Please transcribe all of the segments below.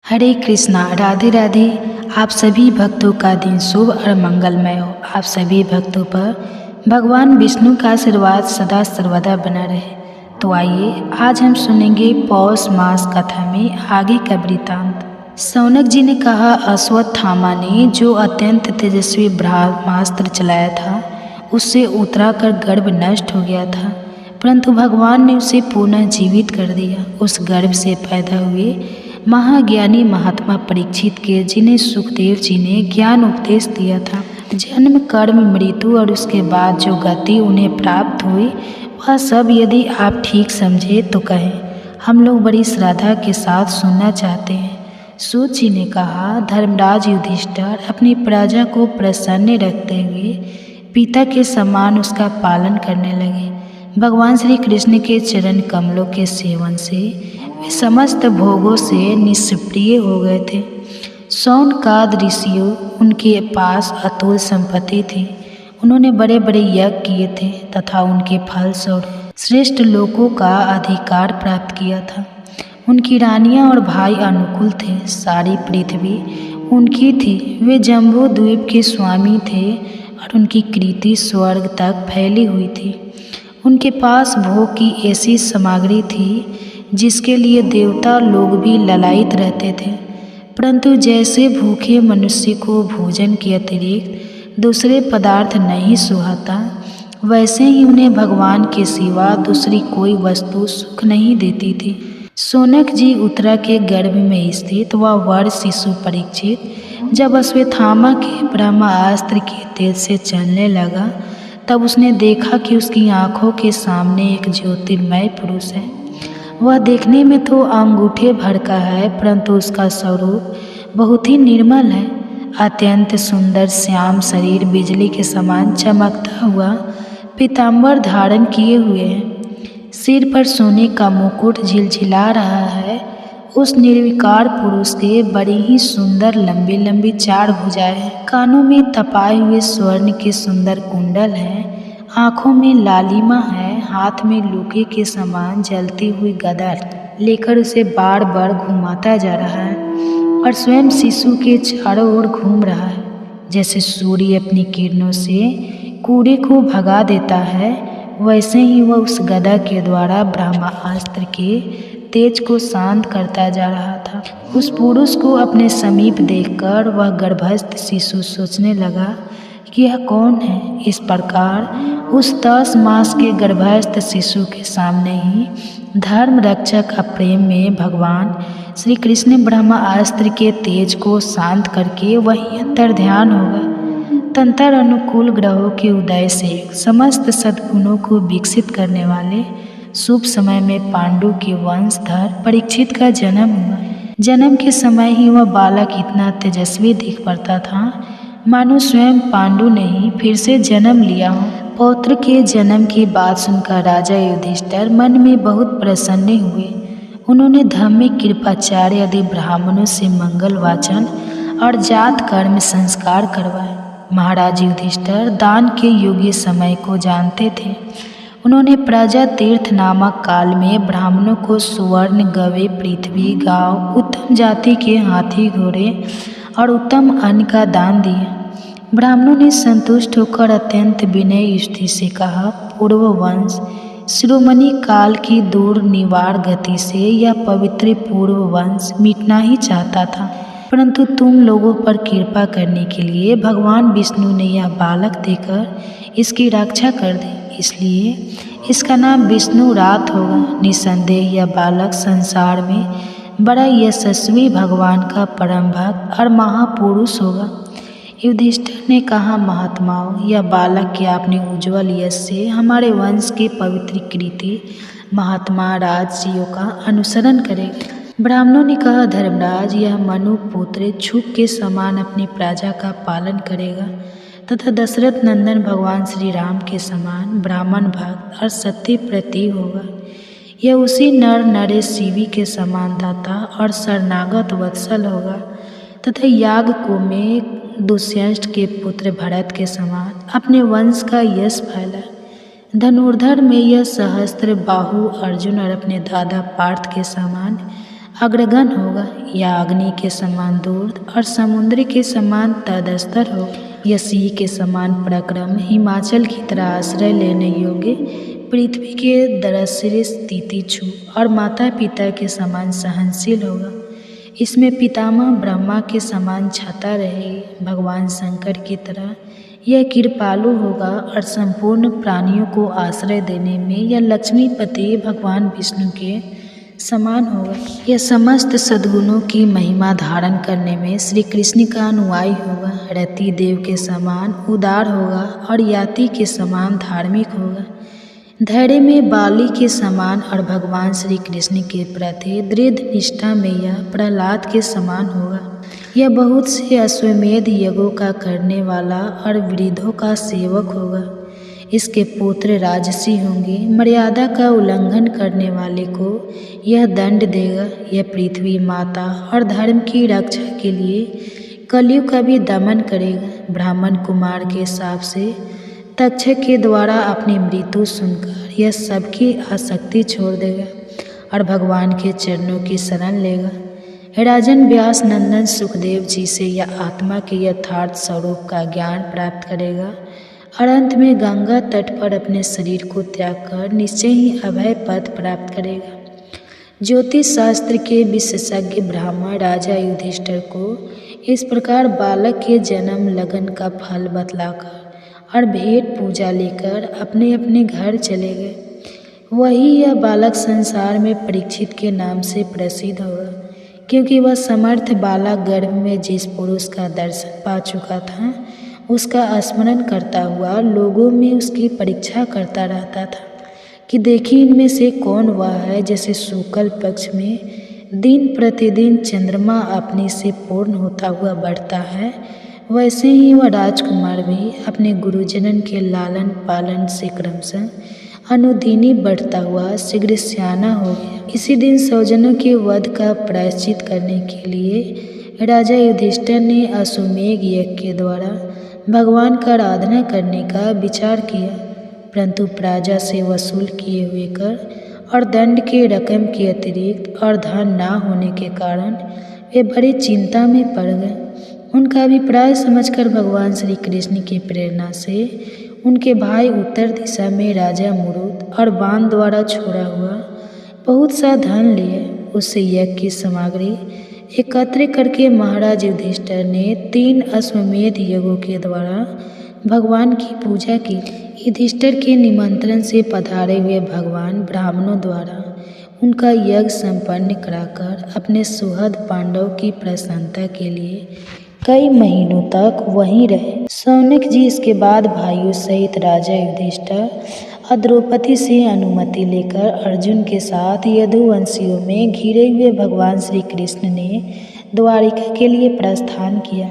हरे कृष्णा। राधे राधे। आप सभी भक्तों का दिन शुभ और मंगलमय हो। आप सभी भक्तों पर भगवान विष्णु का आशीर्वाद सदा सर्वदा बना रहे। तो आइए आज हम सुनेंगे पौष मास कथा में आगे का वृतांत। शौनक जी ने कहा, अश्वत्थामा ने जो अत्यंत तेजस्वी ब्रह्मास्त्र चलाया था उससे उत्तराकर गर्भ नष्ट हो गया था, परंतु भगवान ने उसे पुनः जीवित कर दिया। उस गर्भ से पैदा हुए महाज्ञानी महात्मा परीक्षित के, जिन्हें सुखदेव जी ने ज्ञान उपदेश दिया था, जन्म कर्म मृत्यु और उसके बाद जो गति उन्हें प्राप्त हुई वह सब यदि आप ठीक समझे तो कहें। हम लोग बड़ी श्रद्धा के साथ सुनना चाहते हैं। सूत जी ने कहा, धर्मराज युधिष्ठिर अपनी प्रजा को प्रसन्न रखते हुए पिता के समान उसका पालन करने लगे। भगवान श्री कृष्ण के चरण कमलों के सेवन से वे समस्त भोगों से निष्प्रिय हो गए थे। शौनकाद ऋषियों उनके पास अतुल संपत्ति थी। उन्होंने बड़े बड़े यज्ञ किए थे तथा उनके फलस्वरूप श्रेष्ठ लोकों का अधिकार प्राप्त किया था। उनकी रानियां और भाई अनुकूल थे। सारी पृथ्वी उनकी थी। वे जम्बू द्वीप के स्वामी थे और उनकी कीर्ति स्वर्ग तक फैली हुई थी। उनके पास भोग की ऐसी सामग्री थी जिसके लिए देवता लोग भी ललायित रहते थे, परंतु जैसे भूखे मनुष्य को भोजन के अतिरिक्त दूसरे पदार्थ नहीं सुहाता, वैसे ही उन्हें भगवान के सिवा दूसरी कोई वस्तु सुख नहीं देती थी। शौनक जी उत्तरा के गर्भ में स्थित वह वर शिशु परीक्षित जब अश्वत्थामा के ब्रह्मास्त्र के तेज से चलने लगा, तब उसने देखा कि उसकी आंखों के सामने एक ज्योतिर्मय पुरुष है। वह देखने में तो अंगूठे भर का है, परंतु उसका स्वरूप बहुत ही निर्मल है। अत्यंत सुंदर श्याम शरीर बिजली के समान चमकता हुआ पीताम्बर धारण किए हुए है। सिर पर सोने का मुकुट झिलझिला रहा है। उस निर्विकार पुरुष के बड़ी ही सुंदर लंबी लंबी 4 भुजाएं हैं। कानों में तपाए हुए स्वर्ण के सुंदर कुंडल हैं। आँखों में लालिमा है। हाथ में लूके के समान जलती हुई गदा लेकर उसे बार बार घुमाता जा रहा है और स्वयं शिशु के चारों ओर घूम रहा है। जैसे सूर्य अपनी किरणों से कूड़े को भगा देता है, वैसे ही वह उस गदा के द्वारा ब्रह्मास्त्र के तेज को शांत करता जा रहा था। उस पुरुष को अपने समीप देखकर वह गर्भस्थ शिशु सोचने लगा कि यह कौन है। इस प्रकार उस 10 मास के गर्भस्थ शिशु के सामने ही धर्म रक्षक प्रेम में भगवान श्री कृष्ण ब्रह्मास्त्र के तेज को शांत करके वही अंतर ध्यान होगा। तंत्र अनुकूल ग्रहों के उदय से समस्त सद्गुणों को विकसित करने वाले शुभ समय में पांडु के वंशधर परीक्षित का जन्म हुआ। जन्म के समय ही वह बालक इतना तेजस्वी दिख पड़ता था मानो स्वयं पांडु ने ही फिर से जन्म लिया हो। पौत्र के जन्म की बात सुनकर राजा युधिष्ठिर मन में बहुत प्रसन्न हुए। उन्होंने धार्मिक कृपाचार्य आदि ब्राह्मणों से मंगल वाचन और जात कर्म संस्कार करवाए। महाराज युधिष्ठिर दान के योग्य समय को जानते थे। उन्होंने प्रजा तीर्थ नामक काल में ब्राह्मणों को सुवर्ण, गवे, पृथ्वी, गांव, उत्तम जाति के हाथी घोड़े और उत्तम अन्न का दान दिया। ब्राह्मणों ने संतुष्ट होकर अत्यंत विनय स्थिति से कहा, पूर्व वंश शिरोमणि काल की दूर निवार गति से यह पवित्र पूर्व वंश मिटना ही चाहता था, परंतु तुम लोगों पर कृपा करने के लिए भगवान विष्णु ने यह बालक देकर इसकी रक्षा कर दी, इसलिए इसका नाम विष्णु रात होगा। निसंदेह यह बालक संसार में बड़ा यशस्वी भगवान का परम भक्त और महापुरुष होगा। युधिष्ठिर ने कहा, महात्माओं, यह बालक क्या अपने उज्ज्वल यश से हमारे वंश के पवित्र कीर्ति महात्मा राजसियों का अनुसरण करेगा। ब्राह्मणों ने कहा, धर्मराज, यह मनु पुत्र छुप के समान अपनी प्रजा का पालन करेगा तथा दशरथ नंदन भगवान श्री राम के समान ब्राह्मण भक्त और सत्य प्रति होगा। यह उसी नर नरेश शिवी के समान दाता और शरणागत वत्सल होगा तथा यागकुंड में दुष्यंत के पुत्र भरत के समान अपने वंश का यश फैला। धनुर्धर में यह सहस्त्र बाहु अर्जुन और अपने दादा पार्थ के समान अग्रगण होगा, या अग्नि के समान दूर और समुद्र के समान तदस्तर हो, या सिंह के समान पराक्रम, हिमाचल की तरह आश्रय लेने योग्य, पृथ्वी के दरसिर स्थिति छू और माता पिता के समान सहनशील होगा। इसमें पितामह ब्रह्मा के समान छाता रहेगी, भगवान शंकर की तरह यह कृपालु होगा और संपूर्ण प्राणियों को आश्रय देने में यह लक्ष्मीपति भगवान विष्णु के समान होगा। यह समस्त सद्गुणों की महिमा धारण करने में श्री कृष्ण का अनुयायी होगा, रति देव के समान उदार होगा और याति के समान धार्मिक होगा, धैर्य में बाली के समान और भगवान श्री कृष्ण के प्रति दृढ़ निष्ठा में यह प्रहलाद के समान होगा। यह बहुत से अश्वमेध यज्ञों का करने वाला और वृद्धों का सेवक होगा। इसके पुत्र राजसी होंगे, मर्यादा का उल्लंघन करने वाले को यह दंड देगा। यह पृथ्वी माता और धर्म की रक्षा के लिए कलयुग का भी दमन करेगा। ब्राह्मण कुमार के शाप से तक्षक के द्वारा अपनी मृत्यु सुनकर यह सबकी आसक्ति छोड़ देगा और भगवान के चरणों की शरण लेगा। राजन व्यास नंदन सुखदेव जी से यह आत्मा के यथार्थ स्वरूप का ज्ञान प्राप्त करेगा और अंत में गंगा तट पर अपने शरीर को त्याग कर निश्चय ही अभय पद प्राप्त करेगा। ज्योतिष शास्त्र के विशेषज्ञ ब्राह्मण राजा युधिष्ठिर को इस प्रकार बालक के जन्म लगन का फल बतलाकर और भेंट पूजा लेकर अपने अपने घर चले गए। वही यह बालक संसार में परीक्षित के नाम से प्रसिद्ध होगा, क्योंकि वह समर्थ बालक गर्भ में जिस पुरुष का दर्शन पा चुका था उसका स्मरण करता हुआ लोगों में उसकी परीक्षा करता रहता था कि देखिए इनमें से कौन वह है जैसे शुक्ल पक्ष में दिन प्रतिदिन चंद्रमा अपने से पूर्ण होता हुआ बढ़ता है, वैसे ही वह राजकुमार भी अपने गुरुजनन के लालन पालन से क्रमशः अनुदिनी बढ़ता हुआ शीघ्र सियाना हो गया। इसी दिन सौजनों के वध का प्रायश्चित करने के लिए राजा युधिष्ठिर ने अश्वमेध यज्ञ के द्वारा भगवान का आराधना करने का विचार किया, परंतु प्रजा से वसूल किए हुए कर और दंड के रकम के अतिरिक्त और धन ना होने के कारण वे बड़ी चिंता में पड़ गए। उनका अभिप्राय समझकर भगवान श्री कृष्ण की प्रेरणा से उनके भाई उत्तर दिशा में राजा मुरुद और बाण द्वारा छोड़ा हुआ बहुत सा धन लिए उससे यज्ञ की सामग्री एकत्र करके महाराज युधिष्ठिर ने 3 अश्वमेध यज्ञों के द्वारा भगवान की पूजा की। युधिष्ठिर के निमंत्रण से पधारे हुए भगवान ब्राह्मणों द्वारा उनका यज्ञ संपन्न कराकर अपने सुहृद पांडव की प्रसन्नता के लिए कई महीनों तक वहीं रहे। शौनक जी इसके बाद भाइयों सहित राजा युधिष्ठिर और द्रौपदी से अनुमति लेकर अर्जुन के साथ यदुवंशियों में घिरे हुए भगवान श्री कृष्ण ने द्वारिका के लिए प्रस्थान किया।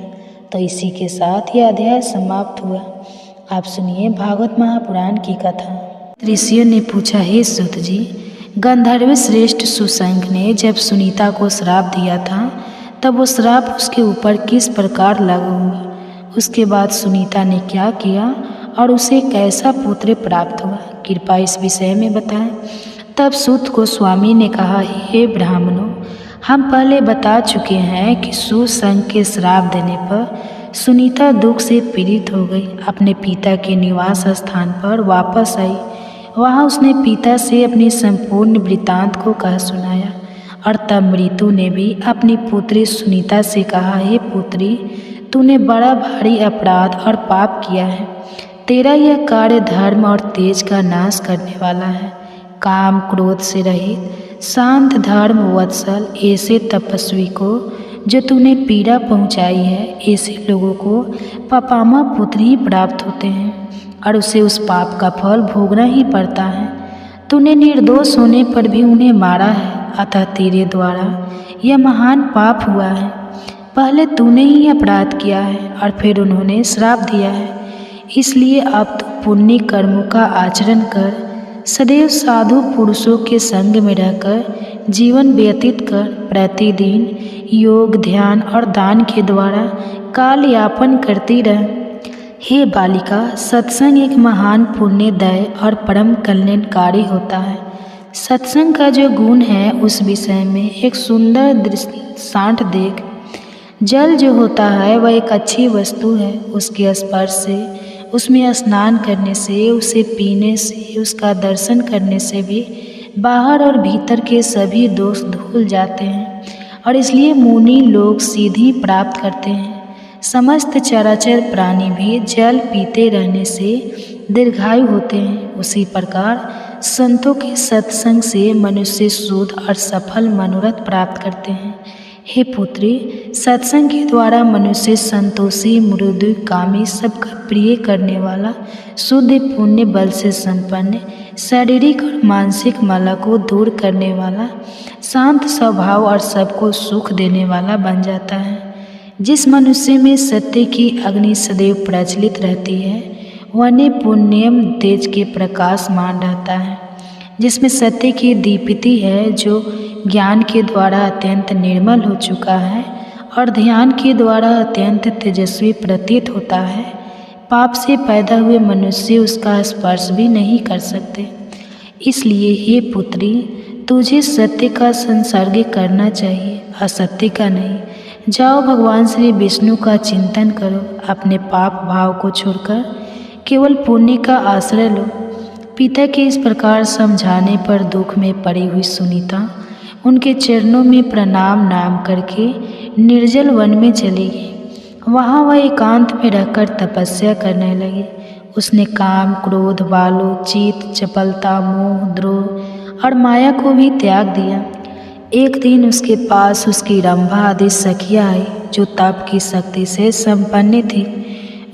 तो इसी के साथ यह अध्याय समाप्त हुआ। आप सुनिए भागवत महापुराण की कथा। ऋषियों ने पूछा, हे सूत जी, गंधर्व श्रेष्ठ सुशंख ने जब सुनीता को श्राप दिया था तब वो श्राप उसके ऊपर किस प्रकार लागू हुआ, उसके बाद सुनीता ने क्या किया और उसे कैसा पुत्र प्राप्त हुआ, कृपया इस विषय में बताएं। तब सूत को स्वामी ने कहा, हे ब्राह्मणों, हम पहले बता चुके हैं कि सुशंख के श्राप देने पर सुनीता दुख से पीड़ित हो गई। अपने पिता के निवास स्थान पर वापस आई। वहाँ उसने पिता से अपनी संपूर्ण वृत्तांत को कह सुनाया और तब मृत्यु ने भी अपनी पुत्री सुनीता से कहा, हे पुत्री, तूने बड़ा भारी अपराध और पाप किया है। तेरा यह कार्य धर्म और तेज का नाश करने वाला है। काम क्रोध से रहित शांत धर्म वत्सल ऐसे तपस्वी को जो तूने पीड़ा पहुँचाई है, ऐसे लोगों को पापामा पुत्र ही प्राप्त होते हैं और उसे उस पाप का फल भोगना ही पड़ता है। तूने निर्दोष होने पर भी उन्हें मारा है, अतः तेरे द्वारा यह महान पाप हुआ है। पहले तूने ही अपराध किया है और फिर उन्होंने श्राप दिया है। इसलिए अब तू पुण्य कर्मों का आचरण कर, सदैव साधु पुरुषों के संग में रहकर जीवन व्यतीत कर, प्रतिदिन योग ध्यान और दान के द्वारा काल यापन करती रह। हे बालिका, सत्संग एक महान पुण्यदायी और परम कल्याणकारी होता है। सत्संग का जो गुण है उस विषय में एक सुंदर दृष्टांत देख। जल जो होता है वह एक अच्छी वस्तु है। उसके स्पर्श से, उसमें स्नान करने से, उसे पीने से, उसका दर्शन करने से भी बाहर और भीतर के सभी दोष धुल जाते हैं और इसलिए मुनि लोग सीधी प्राप्त करते हैं। समस्त चराचर प्राणी भी जल पीते रहने से दीर्घायु होते हैं। उसी प्रकार संतों के सत्संग से मनुष्य शुद्ध और सफल मनोरथ प्राप्त करते हैं। हे पुत्री, सत्संग के द्वारा मनुष्य संतोषी, मृदु, कामी, सबका प्रिय करने वाला, शुद्ध पुण्य बल से संपन्न, शारीरिक और मानसिक माला को दूर करने वाला, शांत स्वभाव और सबको सुख देने वाला बन जाता है। जिस मनुष्य में सत्य की अग्नि सदैव प्रज्वलित रहती है वह पुण्यम तेज के प्रकाशमान रहता है। जिसमें सत्य की दीप्ति है, जो ज्ञान के द्वारा अत्यंत निर्मल हो चुका है और ध्यान के द्वारा अत्यंत तेजस्वी प्रतीत होता है, पाप से पैदा हुए मनुष्य उसका स्पर्श भी नहीं कर सकते। इसलिए हे पुत्री, तुझे सत्य का संसर्ग करना चाहिए, असत्य का नहीं। जाओ, भगवान श्री विष्णु का चिंतन करो, अपने पाप भाव को छोड़कर केवल पुण्य का आश्रय लो। पिता के इस प्रकार समझाने पर दुख में पड़ी हुई सुनीता उनके चरणों में प्रणाम नाम करके निर्जल वन में चली गई। वहाँ वह एकांत में रहकर तपस्या करने लगी। उसने काम, क्रोध, बालो, चित, चपलता, मोह, द्रोह और माया को भी त्याग दिया। एक दिन उसके पास उसकी रंभा आदि सखियाँ आई जो तप की शक्ति से संपन्न थी।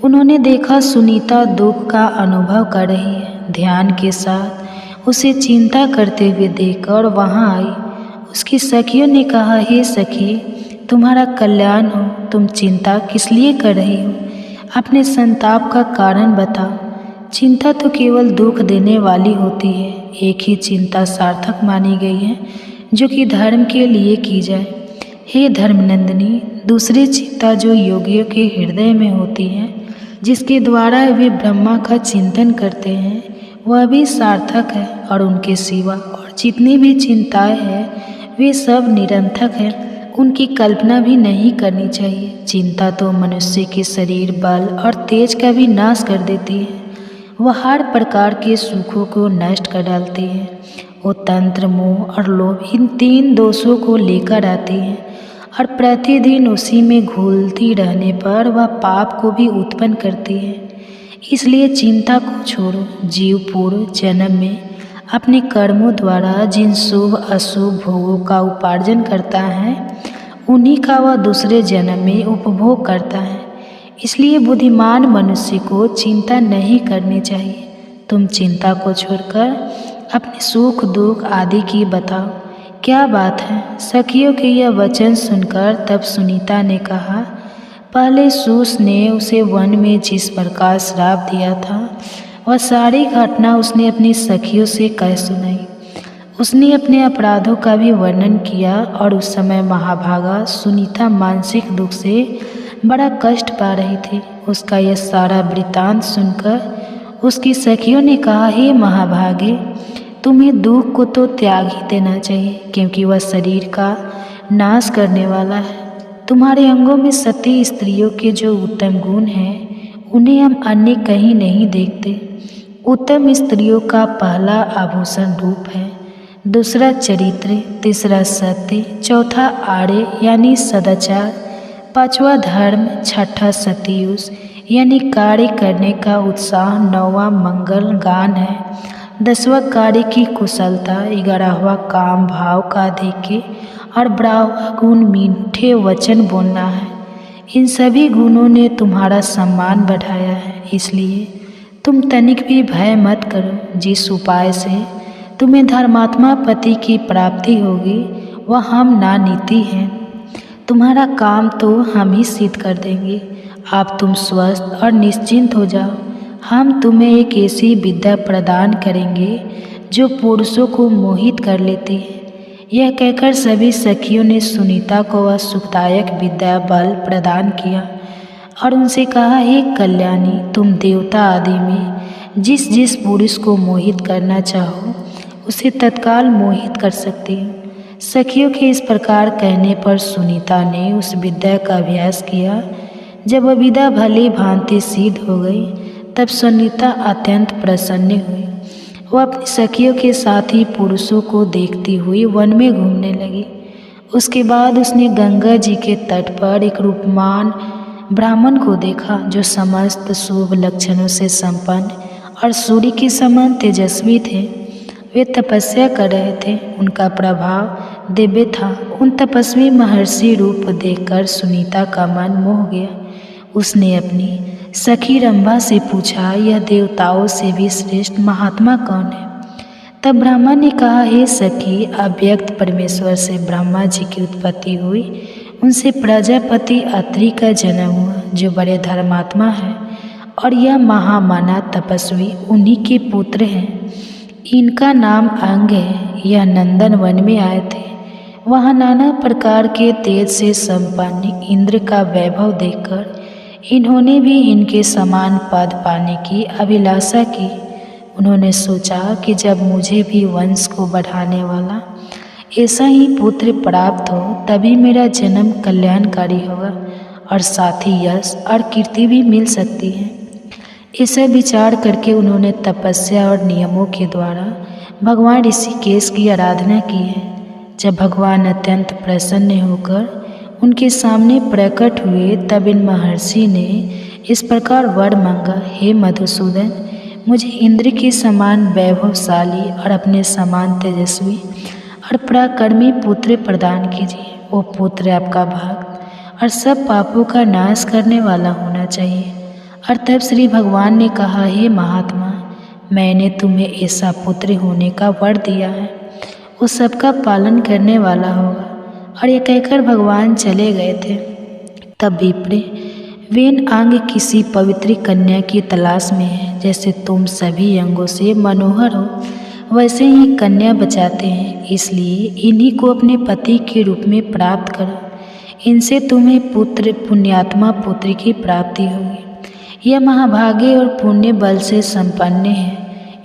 उन्होंने देखा सुनीता दुख का अनुभव कर रही है। ध्यान के साथ उसे चिंता करते हुए देखकर वहाँ आई। उसकी सखियों ने कहा, हे सखी, तुम्हारा कल्याण हो, तुम चिंता किस लिए कर रही हो? अपने संताप का कारण बताओ। चिंता तो केवल दुख देने वाली होती है। एक ही चिंता सार्थक मानी गई है जो कि धर्म के लिए की जाए। हे धर्मनंदिनी, दूसरी चिंता जो योगियों के हृदय में होती है, जिसके द्वारा वे ब्रह्मा का चिंतन करते हैं, वह भी सार्थक है और उनके सिवा और जितनी भी चिंताएं हैं वे सब निरर्थक हैं। उनकी कल्पना भी नहीं करनी चाहिए। चिंता तो मनुष्य के शरीर, बल और तेज का भी नाश कर देती है। वह हर प्रकार के सुखों को नष्ट कर डालती है। वो तंत्र, मोह और लोभ, इन तीन दोषों को लेकर आती है और प्रतिदिन उसी में घुलती रहने पर वह पाप को भी उत्पन्न करती है। इसलिए चिंता को छोड़ो। जीव पूर्व जन्म में अपने कर्मों द्वारा जिन शुभ अशुभ भोगों का उपार्जन करता है, उन्हीं का वह दूसरे जन्म में उपभोग करता है। इसलिए बुद्धिमान मनुष्य को चिंता नहीं करनी चाहिए। तुम चिंता को छोड़कर अपने सुख दुख आदि की बताओ। क्या बात है? सखियों के यह वचन सुनकर तब सुनीता ने कहा, पहले सूस ने उसे वन में जिस प्रकार श्राप दिया था, वह सारी घटना उसने अपनी सखियों से कह सुनाई। उसने अपने अपराधों का भी वर्णन किया और उस समय महाभागा सुनीता मानसिक दुख से बड़ा कष्ट पा रही थी। उसका यह सारा वृत्तांत सुनकर उसकी सखियों ने कहा, हे महाभागे, तुम्हें दुख को तो त्याग ही देना चाहिए, क्योंकि वह शरीर का नाश करने वाला है। तुम्हारे अंगों में सती स्त्रियों के जो उत्तम गुण हैं, उन्हें हम अन्य कहीं नहीं देखते। उत्तम स्त्रियों का पहला आभूषण रूप है, दूसरा चरित्र, तीसरा सत्य, चौथा आर्य यानी सदाचार, पांचवा धर्म, छठा सतयुष यानी कार्य करने का उत्साह, नौवां मंगल गान है, 10वां कार्य की कुशलता, 11वां काम भाव का अधिक्य और 12वां गुण मीठे वचन बोलना है। इन सभी गुणों ने तुम्हारा सम्मान बढ़ाया है। इसलिए तुम तनिक भी भय मत करो। जिस उपाय से तुम्हें धर्मात्मा पति की प्राप्ति होगी वह हम ना नीति हैं। तुम्हारा काम तो हम ही सिद्ध कर देंगे। अब तुम स्वस्थ और निश्चिंत हो जाओ। हम तुम्हें एक ऐसी विद्या प्रदान करेंगे जो पुरुषों को मोहित कर लेती है। यह कहकर सभी सखियों ने सुनीता को वह सुखदायक विद्या बल प्रदान किया और उनसे कहा, हे कल्याणी, तुम देवता आदि में जिस जिस पुरुष को मोहित करना चाहो उसे तत्काल मोहित कर सकती हूँ। सखियों के इस प्रकार कहने पर सुनीता ने उस विद्या का अभ्यास किया। जब वह विद्या भली भांति सिद्ध हो गई तब सुनीता अत्यंत प्रसन्न हुई। वह अपनी सखियों के साथी पुरुषों को देखती हुई वन में घूमने लगी। उसके बाद उसने गंगा जी के तट पर एक रूपमान ब्राह्मण को देखा जो समस्त शुभ लक्षणों से संपन्न और सूर्य के समान तेजस्वी थे। वे तपस्या कर रहे थे। उनका प्रभाव दिव्य था। उन तपस्वी महर्षि रूप देखकर सुनीता का मन मोह गया। उसने अपनी सखी रंभा से पूछा, यह देवताओं से भी श्रेष्ठ महात्मा कौन है? तब ब्रह्मा ने कहा, हे सखी, अव्यक्त परमेश्वर से ब्रह्मा जी की उत्पत्ति हुई। उनसे प्रजापति अत्रि का जन्म हुआ जो बड़े धर्मात्मा है, और यह महामाना तपस्वी उन्हीं के पुत्र हैं। इनका नाम अंग है। यह नंदन वन में आए थे। वहाँ नाना प्रकार के तेज से संपन्न इंद्र का वैभव देखकर इन्होंने भी इनके समान पद पाने की अभिलाषा की। उन्होंने सोचा कि जब मुझे भी वंश को बढ़ाने वाला ऐसा ही पुत्र प्राप्त हो तभी मेरा जन्म कल्याणकारी होगा और साथ ही यश और कीर्ति भी मिल सकती है। ऐसा विचार करके उन्होंने तपस्या और नियमों के द्वारा भगवान ऋषिकेश की आराधना की है। जब भगवान अत्यंत प्रसन्न होकर उनके सामने प्रकट हुए तब इन महर्षि ने इस प्रकार वर मांगा, हे मधुसूदन, मुझे इंद्र के समान वैभवशाली और अपने समान तेजस्वी और पराक्रमी पुत्र प्रदान कीजिए। वो पुत्र आपका भक्त और सब पापों का नाश करने वाला होना चाहिए। और तब श्री भगवान ने कहा, हे महात्मा, मैंने तुम्हें ऐसा पुत्र होने का वर दिया है। वो सबका पालन करने वाला होगा। और ये कहकर भगवान चले गए थे। तब विप्र, वेन अंग किसी पवित्र कन्या की तलाश में है। जैसे तुम सभी अंगों से मनोहर हो वैसे ही कन्या बचाते हैं, इसलिए इन्हीं को अपने पति के रूप में प्राप्त करो। इनसे तुम्हें पुत्र पुण्यात्मा पुत्र की प्राप्ति होगी। यह महाभागे और पुण्य बल से संपन्न है।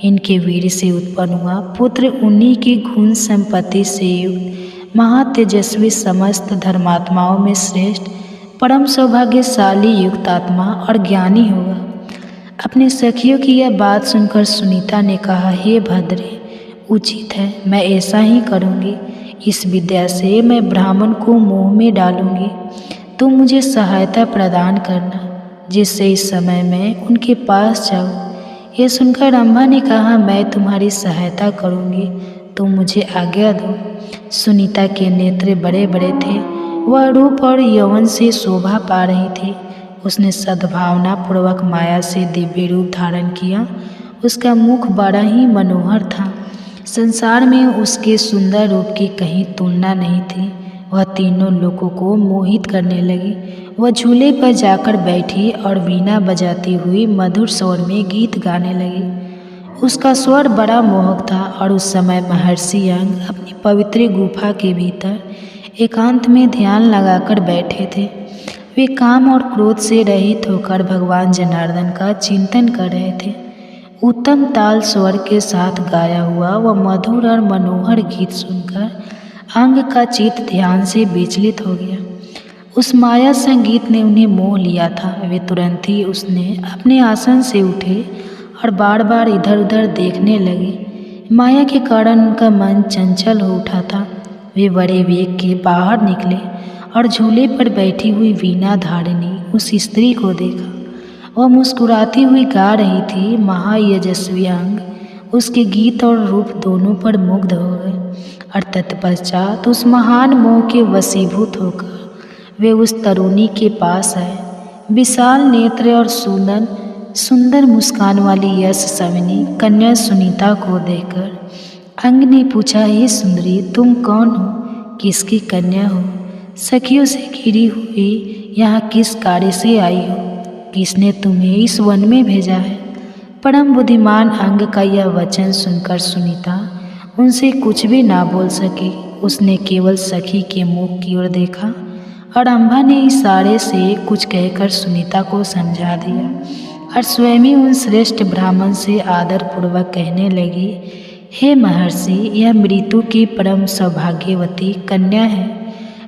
इनके वीर से उत्पन्न हुआ पुत्र उन्हीं की गुण संपत्ति से युक्त महातेजस्वी समस्त धर्मात्माओं में श्रेष्ठ परम सौभाग्यशाली युक्त आत्मा और ज्ञानी होगा। अपनी सखियों की यह बात सुनकर सुनीता ने कहा, हे भद्रे, उचित है, मैं ऐसा ही करूँगी। इस विद्या से मैं ब्राह्मण को मोह में डालूँगी। तुम मुझे सहायता प्रदान करना जिससे इस समय मैं उनके पास जाऊँ। यह सुनकर रंभा ने कहा, मैं तुम्हारी सहायता करूँगी, तुम मुझे आज्ञा दो। सुनीता के नेत्र बड़े बड़े थे। वह रूप और यौवन से शोभा पा रही थी। उसने सद्भावना पूर्वक माया से दिव्य रूप धारण किया। उसका मुख बड़ा ही मनोहर था। संसार में उसके सुंदर रूप की कहीं तुलना नहीं थी। वह तीनों लोगों को मोहित करने लगी। वह झूले पर जाकर बैठी और वीणा बजाती हुई मधुर स्वर में गीत गाने लगी। उसका स्वर बड़ा मोहक था और उस समय महर्षि अंग अपनी पवित्र गुफा के भीतर एकांत में ध्यान लगाकर बैठे थे। वे काम और क्रोध से रहित होकर भगवान जनार्दन का चिंतन कर रहे थे। उत्तम ताल स्वर के साथ गाया हुआ वह मधुर और मनोहर गीत सुनकर अंग का चित्त ध्यान से विचलित हो गया। उस माया संगीत ने उन्हें मोह लिया था। वे तुरंत ही उसने अपने आसन से उठे और बार बार इधर उधर देखने लगे। माया के कारण उनका मन चंचल हो उठा था। वे बड़े वेग के बाहर निकले और झूले पर बैठी हुई वीणा धारिणी उस स्त्री को देखा। वह मुस्कुराती हुई गा रही थी। महायशस्वी अंग उसके गीत और रूप दोनों पर मुग्ध हो गए और तत्पश्चात उस महान मोह के वशीभूत होकर वे उस तरुणी के पास आए। विशाल नेत्र और सुंदर मुस्कान वाली यश सविनी कन्या सुनीता को देखकर अंग ने पूछा, हे सुंदरी, तुम कौन हो? किसकी कन्या हो? सखियों से घिरी हुई यहाँ किस कार्य से आई हो? किसने तुम्हें इस वन में भेजा है? परम बुद्धिमान अंग का यह वचन सुनकर सुनीता उनसे कुछ भी ना बोल सकी। उसने केवल सखी के मुख की ओर देखा और रंभा ने इशारे से कुछ कहकर सुनीता को समझा दिया और स्वयं ही उन श्रेष्ठ ब्राह्मण से आदरपूर्वक कहने लगी, हे महर्षि, यह मृत्यु की परम सौभाग्यवती कन्या है।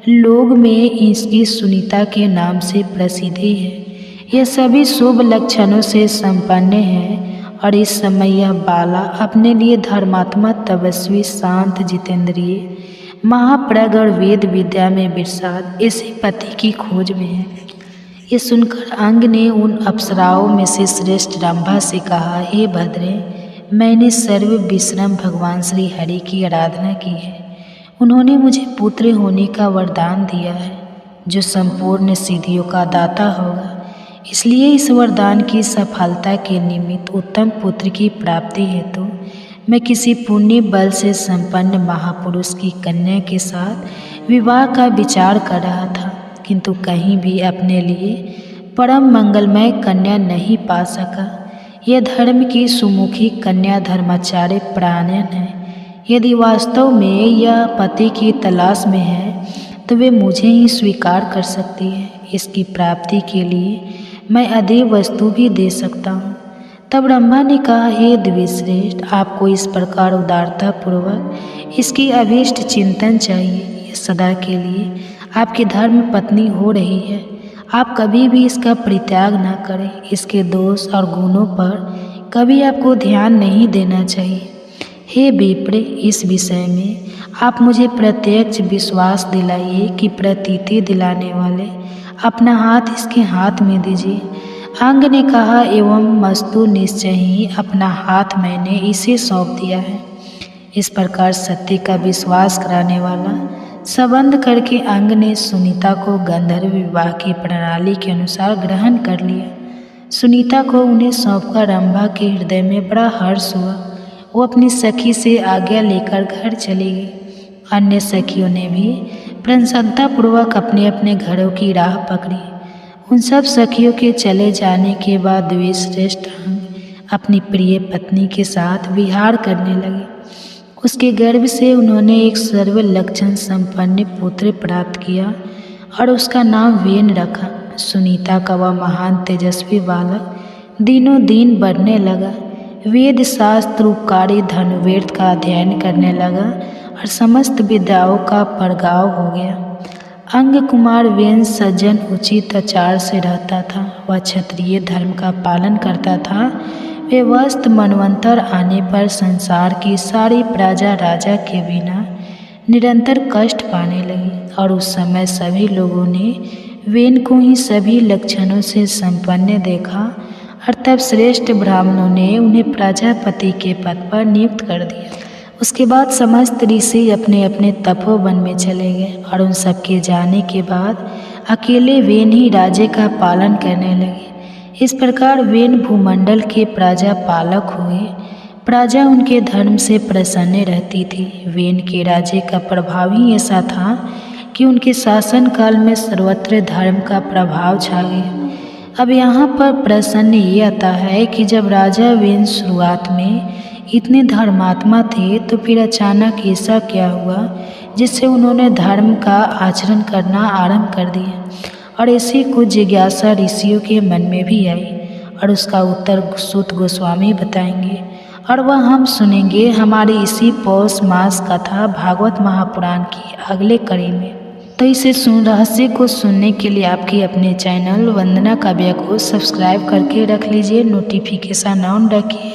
लोग में इसकी सुनीता के नाम से प्रसिद्धि है। यह सभी शुभ लक्षणों से संपन्न है और इस समय यह बाला अपने लिए धर्मात्मा, तपस्वी, शांत, जितेंद्रिय, महाप्रज्ञ और वेद विद्या में विशारद ऐसे पति की खोज में है। ये सुनकर अंग ने उन अप्सराओं में से श्रेष्ठ रंभा से कहा, हे भद्रे, मैंने सर्व विश्रम भगवान श्री हरि की आराधना की है। उन्होंने मुझे पुत्र होने का वरदान दिया है, जो संपूर्ण सिद्धियों का दाता होगा। इसलिए इस वरदान की सफलता के निमित्त उत्तम पुत्र की प्राप्ति हेतु मैं किसी पुण्य बल से संपन्न महापुरुष की कन्या के साथ विवाह का विचार कर रहा था, किंतु कहीं भी अपने लिए परम मंगलमय कन्या नहीं पा सका। यह धर्म की सुमुखी कन्या धर्माचार्य परायण है। यदि वास्तव में यह पति की तलाश में है तो वे मुझे ही स्वीकार कर सकती है। इसकी प्राप्ति के लिए मैं अदेव वस्तु भी दे सकता हूँ। तब ब्रह्मा ने कहा, हे द्विश्रेष्ठ, आपको इस प्रकार उदारता पूर्वक इसकी अभीष्ट चिंतन चाहिए। ये सदा के लिए आपकी धर्म पत्नी हो रही है। आप कभी भी इसका परित्याग न करें। इसके दोष और गुणों पर कभी आपको ध्यान नहीं देना चाहिए। हे विप्र, इस विषय में आप मुझे प्रत्यक्ष विश्वास दिलाइए कि प्रतीति दिलाने वाले अपना हाथ इसके हाथ में दीजिए। अंग ने कहा, एवं मस्तु, निश्चय ही अपना हाथ मैंने इसे सौंप दिया है। इस प्रकार सत्य का विश्वास कराने वाला संबंध करके अंग ने सुनीता को गंधर्व विवाह की प्रणाली के अनुसार ग्रहण कर लिया। सुनीता को उन्हें सौंपकर रंभा के हृदय में बड़ा हर्ष हुआ। वो अपनी सखी से आज्ञा लेकर घर चली गई। अन्य सखियों ने भी प्रसन्नतापूर्वक अपने अपने घरों की राह पकड़ी। उन सब सखियों के चले जाने के बाद द्विश्रेष्ठ अंग अपनी प्रिय पत्नी के साथ विहार करने लगे। उसके गर्भ से उन्होंने एक सर्व लक्षण संपन्न पुत्र प्राप्त किया और उसका नाम वेन रखा। सुनीता का वह महान तेजस्वी बालक दिनों दिन बढ़ने लगा। वेद शास्त्र, उपकारी धनुर्वेद का अध्ययन करने लगा और समस्त विद्याओं का परगाव हो गया। अंग कुमार वेन सज्जन उचित आचार से रहता था। वह क्षत्रिय धर्म का पालन करता था। वे वस्त मनवंतर आने पर संसार की सारी प्रजा राजा के बिना निरंतर कष्ट पाने लगी और उस समय सभी लोगों ने वेन को ही सभी लक्षणों से संपन्न देखा और तब श्रेष्ठ ब्राह्मणों ने उन्हें प्रजापति के पद पर नियुक्त कर दिया। उसके बाद समस्त ऋषि अपने अपने तपोवन में चले गए और उन सबके जाने के बाद अकेले वेन ही राज्य का पालन करने लगे। इस प्रकार वेन भूमंडल के प्रजा पालक हुए। प्रजा उनके धर्म से प्रसन्न रहती थी। वेन के राज्य का प्रभाव ही ऐसा था कि उनके शासन काल में सर्वत्र धर्म का प्रभाव छा गया। अब यहाँ पर प्रश्न ये आता है कि जब राजा वेन शुरुआत में इतने धर्मात्मा थे तो फिर अचानक ऐसा क्या हुआ जिससे उन्होंने धर्म का आचरण करना आरंभ कर दिया। और ऐसी कुछ जिज्ञासा ऋषियों के मन में भी आई और उसका उत्तर सूत गोस्वामी बताएंगे और वह हम सुनेंगे हमारी इसी पौष मास कथा भागवत महापुराण की अगले कड़ी में। तो इसे रहस्य को सुनने के लिए आपके अपने चैनल वंदना काव्या को सब्सक्राइब करके रख लीजिए, नोटिफिकेशन ऑन रखिए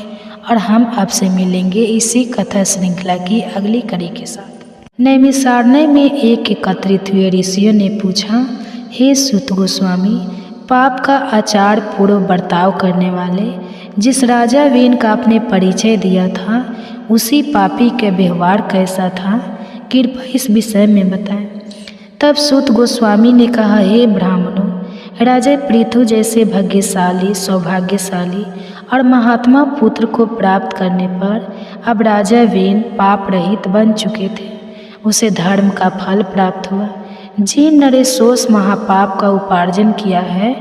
और हम आपसे मिलेंगे इसी कथा श्रृंखला की अगली कड़ी के साथ। नैमिषारण्य में एक एकत्रित हुए ऋषियों ने पूछा, हे सूत गोस्वामी, पाप का आचार पूर्व बर्ताव करने वाले जिस राजा वेन का आपने परिचय दिया था उसी पापी का व्यवहार कैसा था, कृपया इस विषय में बताएं। तब सूत गोस्वामी ने कहा, हे ब्राह्मणों, राजा पृथु जैसे भाग्यशाली, सौभाग्यशाली और महात्मा पुत्र को प्राप्त करने पर अब राजा वेन पाप रहित बन चुके थे। उसे धर्म का फल प्राप्त हुआ। जिन नरेशों महापाप का उपार्जन किया है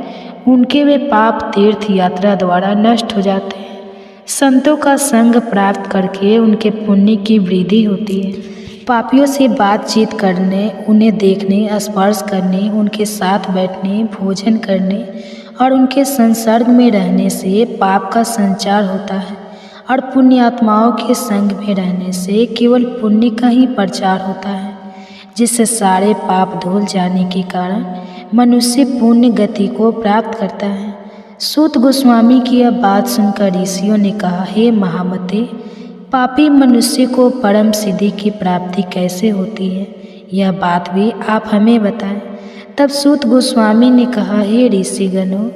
उनके वे पाप तीर्थ यात्रा द्वारा नष्ट हो जाते हैं। संतों का संग प्राप्त करके उनके पुण्य की वृद्धि होती है। पापियों से बातचीत करने, उन्हें देखने, स्पर्श करने, उनके साथ बैठने, भोजन करने और उनके संसर्ग में रहने से पाप का संचार होता है और पुण्य आत्माओं के संग में रहने से केवल पुण्य का ही प्रचार होता है, जिससे सारे पाप धुल जाने के कारण मनुष्य पुण्य गति को प्राप्त करता है। सूत गोस्वामी की यह बात सुनकर ऋषियों ने कहा, हे महामते, पापी मनुष्य को परम सिद्धि की प्राप्ति कैसे होती है, यह बात भी आप हमें बताएं। तब सूत गोस्वामी ने कहा, हे ऋषिगणों,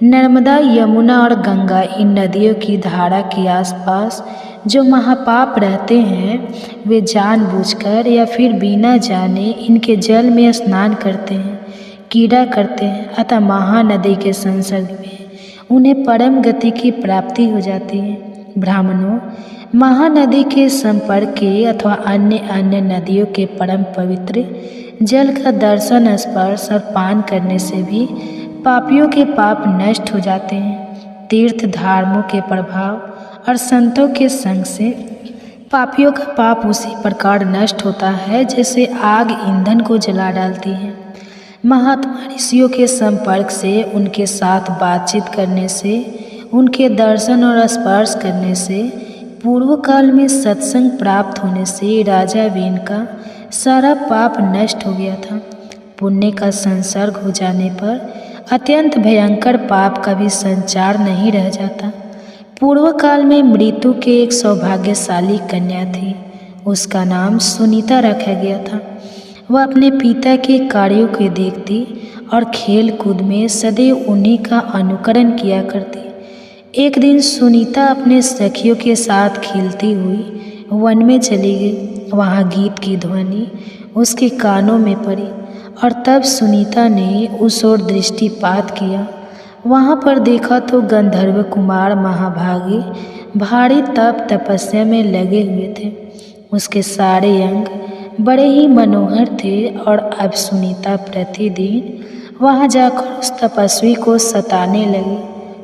नर्मदा, यमुना और गंगा, इन नदियों की धारा के आसपास जो महापाप रहते हैं वे जानबूझकर या फिर बिना जाने इनके जल में स्नान करते हैं, कीड़ा करते हैं, अतः महानदी के संसर्ग में उन्हें परम गति की प्राप्ति हो जाती है। ब्राह्मणों, महानदी के संपर्क के अथवा अन्य नदियों के परम पवित्र जल का दर्शन, स्पर्श और पान करने से भी पापियों के पाप नष्ट हो जाते हैं। तीर्थ धार्मों के प्रभाव और संतों के संग से पापियों का पाप उसी प्रकार नष्ट होता है जैसे आग ईंधन को जला डालती है। महात्मा ऋषियों के संपर्क से, उनके साथ बातचीत करने से, उनके दर्शन और स्पर्श करने से, पूर्व काल में सत्संग प्राप्त होने से राजा वेन का सारा पाप नष्ट हो गया था। पुण्य का संसर्ग हो जाने पर अत्यंत भयंकर पाप का भी संचार नहीं रह जाता। पूर्व काल में मृत्यु के एक सौभाग्यशाली कन्या थी, उसका नाम सुनीता रखा गया था। वह अपने पिता के कार्यों को देखती और खेल कूद में सदैव उन्हीं का अनुकरण किया करती। एक दिन सुनीता अपने सखियों के साथ खेलती हुई वन में चली गई। वहाँ गीत की ध्वनि उसके कानों में पड़ी और तब सुनीता ने उस ओर दृष्टिपात किया। वहाँ पर देखा तो गंधर्व कुमार महाभागी भारी तप तपस्या में लगे हुए थे। उसके सारे अंग बड़े ही मनोहर थे और अब सुनीता प्रतिदिन वहाँ जाकर उस तपस्वी को सताने लगी।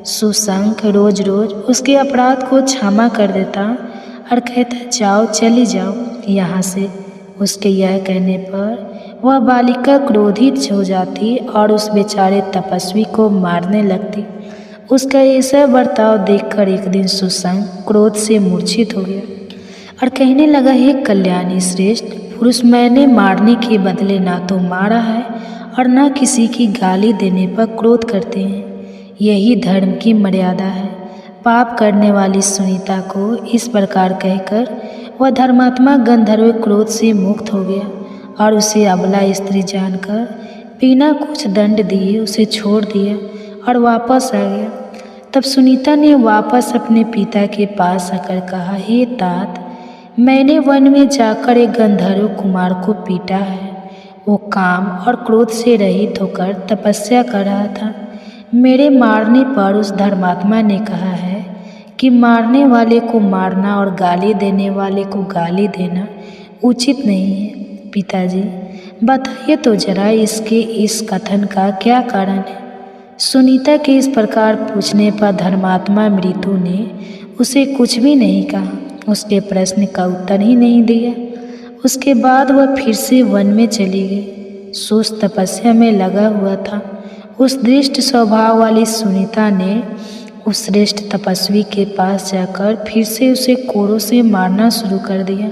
सुशंक रोज रोज उसके अपराध को क्षमा कर देता और कहता, जाओ, चली जाओ यहाँ से। उसके यह कहने पर वह बालिका क्रोधित हो जाती और उस बेचारे तपस्वी को मारने लगती। उसका ऐसा बर्ताव देखकर एक दिन सुशंक क्रोध से मूर्छित हो गया और कहने लगा, हे कल्याणी श्रेष्ठ पुरुष, मैंने मारने के बदले ना तो मारा है और ना किसी की गाली देने पर क्रोध करते हैं। यही धर्म की मर्यादा है। पाप करने वाली सुनीता को इस प्रकार कहकर वह धर्मात्मा गंधर्व क्रोध से मुक्त हो गया और उसे अबला स्त्री जानकर बिना कुछ दंड दिए उसे छोड़ दिया और वापस आ गया। तब सुनीता ने वापस अपने पिता के पास आकर कहा, हे तात, मैंने वन में जाकर एक गंधर्व कुमार को पीटा है। वो काम और क्रोध से रहित होकर तपस्या कर रहा था। मेरे मारने पर उस धर्मात्मा ने कहा है कि मारने वाले को मारना और गाली देने वाले को गाली देना उचित नहीं है। पिताजी, बताइए तो जरा इसके इस कथन का क्या कारण है। सुनीता के इस प्रकार पूछने पर धर्मात्मा मृत्यु ने उसे कुछ भी नहीं कहा, उसके प्रश्न का उत्तर ही नहीं दिया। उसके बाद वह फिर से वन में चली गई। सुस्त तपस्या में लगा हुआ था। उस दृष्ट स्वभाव वाली सुनीता ने उस श्रेष्ठ तपस्वी के पास जाकर फिर से उसे कोड़ों से मारना शुरू कर दिया।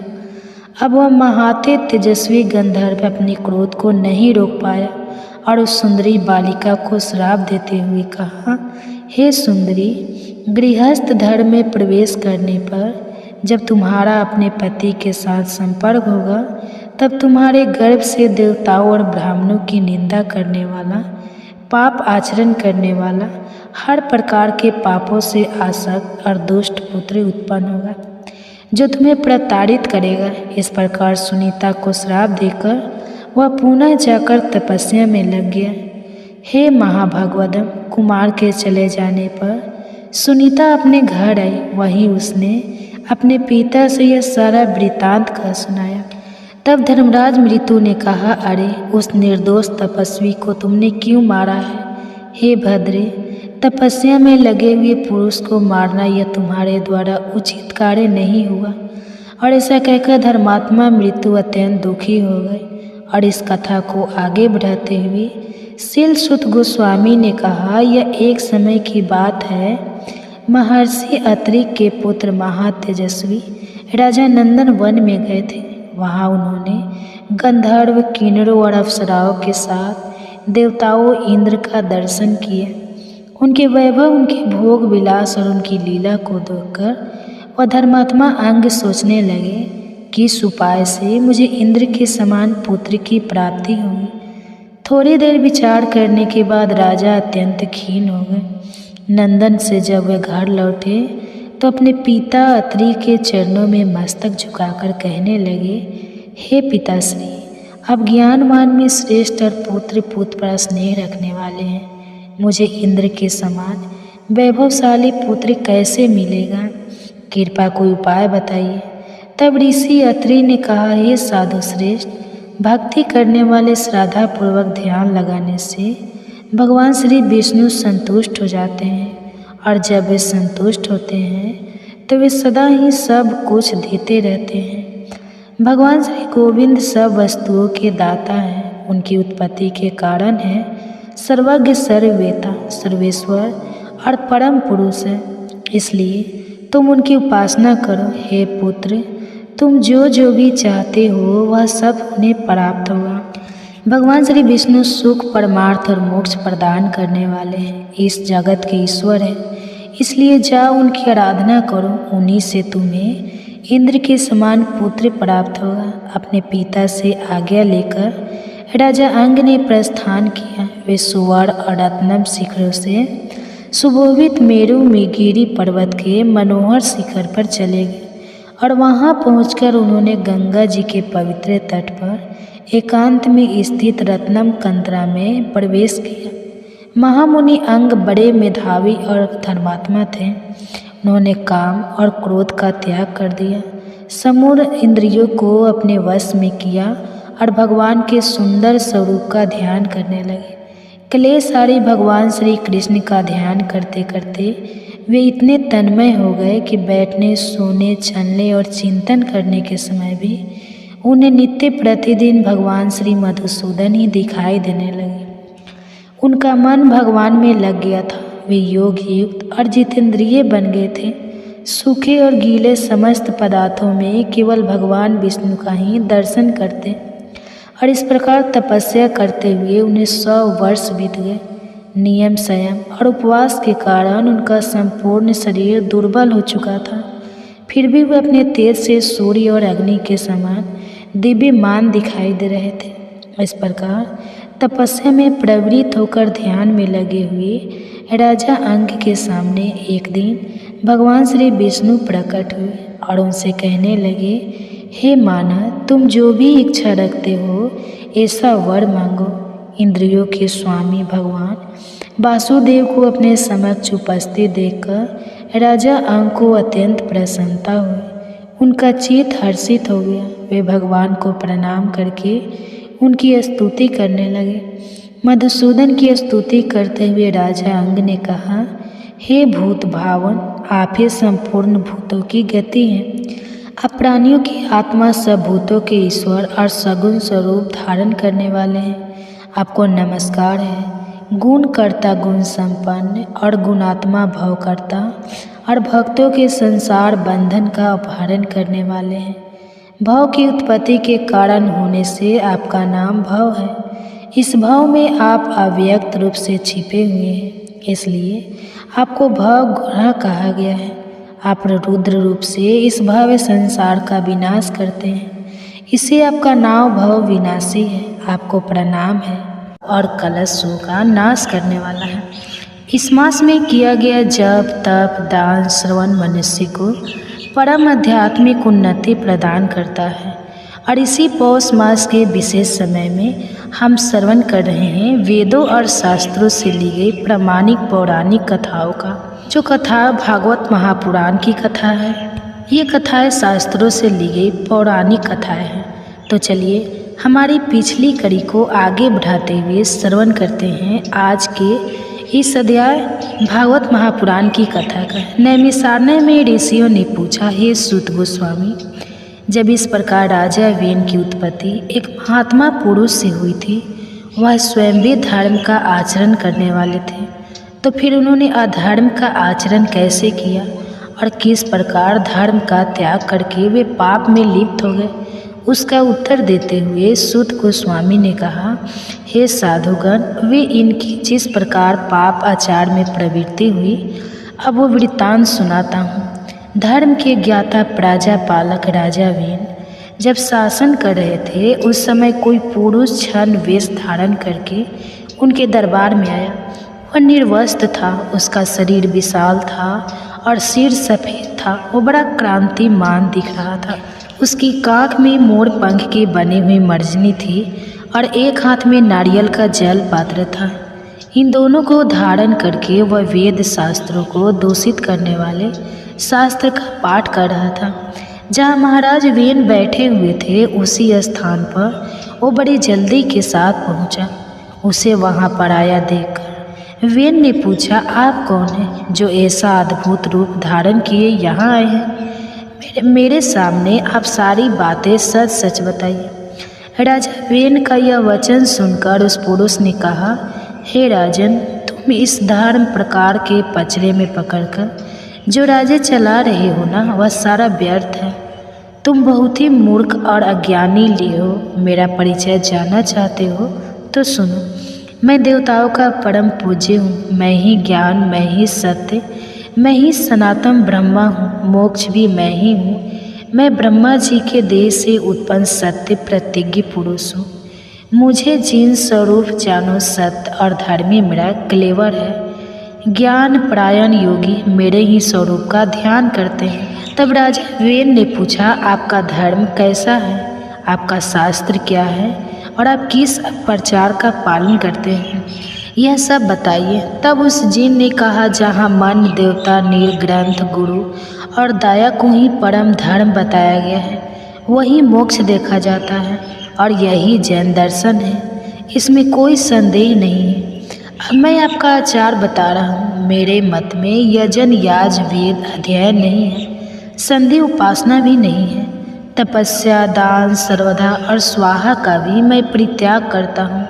अब वह महाते तेजस्वी गंधर्व अपने क्रोध को नहीं रोक पाया और उस सुंदरी बालिका को श्राप देते हुए कहा, हे सुंदरी, गृहस्थ धर्म में प्रवेश करने पर जब तुम्हारा अपने पति के साथ संपर्क होगा तब तुम्हारे गर्भ से देवताओं और ब्राह्मणों की निंदा करने वाला, पाप आचरण करने वाला, हर प्रकार के पापों से आसक्त और दुष्ट पुत्र उत्पन्न होगा जो तुम्हें प्रताड़ित करेगा। इस प्रकार सुनीता को श्राप देकर वह पुनः जाकर तपस्या में लग गया। हे महाभागवतम, कुमार के चले जाने पर सुनीता अपने घर आई। वहीं उसने अपने पिता से यह सारा वृत्तांत कह सुनाया। तब धर्मराज मृत्यु ने कहा, अरे उस निर्दोष तपस्वी को तुमने क्यों मारा है? हे भद्रे, तपस्या में लगे हुए पुरुष को मारना यह तुम्हारे द्वारा उचित कार्य नहीं हुआ। और ऐसा कहकर धर्मात्मा मृत्यु अत्यंत दुखी हो गए। और इस कथा को आगे बढ़ाते हुए शील सुत गोस्वामी ने कहा, यह एक समय की बात है महर्षि अत्रि के पुत्र महातेजस्वी राजा नंदन वन में गए थे। वहाँ उन्होंने गंधर्व, किन्नरों और अप्सराओं के साथ देवताओं इंद्र का दर्शन किया। उनके वैभव, उनके भोग विलास और उनकी लीला को देखकर वह धर्मात्मा अंग सोचने लगे कि इस उपाय से मुझे इंद्र के समान पुत्र की प्राप्ति होगी। थोड़ी देर विचार करने के बाद राजा अत्यंत खीन हो गए। नंदन से जब वे घर लौटे तो अपने पिता अत्रि के चरणों में मस्तक झुकाकर कहने लगे, हे पिताश्री, आप ज्ञानवान में श्रेष्ठ और पुत्र पर स्नेह रखने वाले हैं। मुझे इंद्र के समान वैभवशाली पुत्र कैसे मिलेगा? कृपा कोई उपाय बताइए। तब ऋषि अत्रि ने कहा, हे साधु श्रेष्ठ, भक्ति करने वाले श्रद्धापूर्वक ध्यान लगाने से भगवान श्री विष्णु संतुष्ट हो जाते हैं, और जब वे संतुष्ट होते हैं तो वे सदा ही सब कुछ देते रहते हैं। भगवान श्री गोविंद सब वस्तुओं के दाता हैं। उनकी उत्पत्ति के कारण है सर्वज्ञ, सर्ववेता, सर्वेश्वर और परम पुरुष है। इसलिए तुम उनकी उपासना करो। हे पुत्र, तुम जो भी चाहते हो वह सब उन्हें प्राप्त होगा। भगवान श्री विष्णु सुख, परमार्थ और मोक्ष प्रदान करने वाले हैं। इस जगत के ईश्वर हैं। इसलिए जाओ, उनकी आराधना करो। उन्हीं से तुम्हें इंद्र के समान पुत्र प्राप्त होगा। अपने पिता से आज्ञा लेकर राजा अंग ने प्रस्थान किया। वे सुवर्ण और रत्नम शिखरों से सुशोभित मेरु गिरि पर्वत के मनोहर शिखर पर चले गए, और वहां पहुंचकर उन्होंने गंगा जी के पवित्र तट पर एकांत में स्थित रत्नम कंतरा में प्रवेश किया। महामुनि अंग बड़े मेधावी और धर्मात्मा थे। उन्होंने काम और क्रोध का त्याग कर दिया, समूढ़ इंद्रियों को अपने वश में किया और भगवान के सुंदर स्वरूप का ध्यान करने लगे। क्लेशारी भगवान श्री कृष्ण का ध्यान करते करते वे इतने तन्मय हो गए कि बैठने, सोने, चलने और चिंतन करने के समय भी उन्हें नित्य प्रतिदिन भगवान श्री मधुसूदन ही दिखाई देने लगे। उनका मन भगवान में लग गया था। वे योग युक्त और जितेंद्रिय बन गए थे। सूखे और गीले समस्त पदार्थों में केवल भगवान विष्णु का ही दर्शन करते, और इस प्रकार तपस्या करते हुए उन्हें 100 वर्ष बीत गए। नियम, संयम और उपवास के कारण उनका संपूर्ण शरीर दुर्बल हो चुका था। फिर भी वे अपने तेज से सूर्य और अग्नि के समान दिव्यमान दिखाई दे रहे थे। इस प्रकार तपस्या में प्रवृत्त होकर ध्यान में लगे हुए राजा अंग के सामने एक दिन भगवान श्री विष्णु प्रकट हुए और उनसे कहने लगे, हे मानव, तुम जो भी इच्छा रखते हो ऐसा वर मांगो। इंद्रियों के स्वामी भगवान वासुदेव को अपने समक्ष उपस्थित देखकर राजा अंग को अत्यंत प्रसन्नता हुई। उनका चित्त हर्षित हो गया। वे भगवान को प्रणाम करके उनकी स्तुति करने लगे। मधुसूदन की स्तुति करते हुए राजा अंग ने कहा, हे भूत भावन, आप ही संपूर्ण भूतों की गति हैं। आप प्राणियों की आत्मा, सब भूतों के ईश्वर और सगुण स्वरूप धारण करने वाले हैं। आपको नमस्कार है। गुण कर्ता, गुण संपन्न और गुणात्मा भवकर्ता और भक्तों के संसार बंधन का अपहरण करने वाले हैं। भव की उत्पत्ति के कारण होने से आपका नाम भव है। इस भव में आप अव्यक्त रूप से छिपे हुए हैं, इसलिए आपको भव गुणा कहा गया है। आप रुद्र रूप से इस भव संसार का विनाश करते हैं, इससे आपका नाम भव विनाशी है। आपको प्रणाम है और कलशों का नाश करने वाला है। इस मास में किया गया जप, तप, दान, श्रवण मनुष्य को परम आध्यात्मिक उन्नति प्रदान करता है। और इसी पौष मास के विशेष समय में हम श्रवण कर रहे हैं वेदों और शास्त्रों से ली गई प्रामाणिक पौराणिक कथाओं का। जो कथा भागवत महापुराण की कथा है, ये कथाएं शास्त्रों से ली गई पौराणिक कथाएं हैं। तो चलिए हमारी पिछली कड़ी को आगे बढ़ाते हुए श्रवण करते हैं आज के इस अध्याय भागवत महापुराण की कथा का। नैमिषारण्य में ऋषियों ने पूछा, हे सूत गोस्वामी, जब इस प्रकार राजा वेन की उत्पत्ति एक महात्मा पुरुष से हुई थी, वह स्वयं भी धर्म का आचरण करने वाले थे, तो फिर उन्होंने अधर्म का आचरण कैसे किया और किस प्रकार धर्म का त्याग करके वे पाप में लिप्त हो गए, उसका उत्तर देते हुए सूत गोस्वामी ने कहा, हे साधुगण, वे इनकी जिस प्रकार पाप आचार में प्रवृत्ति हुई, अब वो वृत्तांत सुनाता हूँ। धर्म के ज्ञाता प्रजापालक राजा वेन जब शासन कर रहे थे, उस समय कोई पुरुष छद्म वेश धारण करके उनके दरबार में आया। वह निर्वस्त्र था, उसका शरीर विशाल था और सिर सफ़ेद था। वो बड़ा क्रांतिमान दिख रहा था। उसकी काख में मोर पंख के बने हुई मर्जनी थी और एक हाथ में नारियल का जल पात्र था। इन दोनों को धारण करके वह वेद शास्त्रों को दूषित करने वाले शास्त्र का पाठ कर रहा था। जहाँ महाराज वेन बैठे हुए थे, उसी स्थान पर वो बड़ी जल्दी के साथ पहुँचा। उसे वहाँ पर आया देखकर वेन ने पूछा, आप कौन हैं जो ऐसा अद्भुत रूप धारण किए यहाँ आए हैं? मेरे सामने आप सारी बातें सच सच बताइए। राजा वेन का यह वचन सुनकर उस पुरुष ने कहा, हे राजन, तुम इस धर्म प्रकार के पचड़े में पकड़कर जो राज्य चला रहे हो ना, वह सारा व्यर्थ है। तुम बहुत ही मूर्ख और अज्ञानी हो। मेरा परिचय जानना चाहते हो तो सुनो। मैं देवताओं का परम पूज्य हूँ। मैं ही ज्ञान, मैं ही सत्य, मैं ही सनातन ब्रह्मा हूँ। मोक्ष भी मैं ही हूँ। मैं ब्रह्मा जी के देह से उत्पन्न सत्य प्रतिज्ञ पुरुष हूँ। मुझे जिन स्वरूप जानो सत्य और धर्मी मेरा क्लेवर है। ज्ञान परायण योगी मेरे ही स्वरूप का ध्यान करते हैं। तब राजा वेन ने पूछा, आपका धर्म कैसा है? आपका शास्त्र क्या है? और आप किस प्रचार का पालन करते हैं? यह सब बताइए। तब उस जिन ने कहा, जहाँ मन, देवता, नील ग्रंथ, गुरु और दया को ही परम धर्म बताया गया है, वही मोक्ष देखा जाता है और यही जैन दर्शन है। इसमें कोई संदेह नहीं है। अब मैं आपका आचार बता रहा हूँ। मेरे मत में यजन, याज, वेद अध्ययन नहीं है, संधि उपासना भी नहीं है। तपस्या, दान, सर्वधा और स्वाहा का भी मैं परित्याग करता हूँ।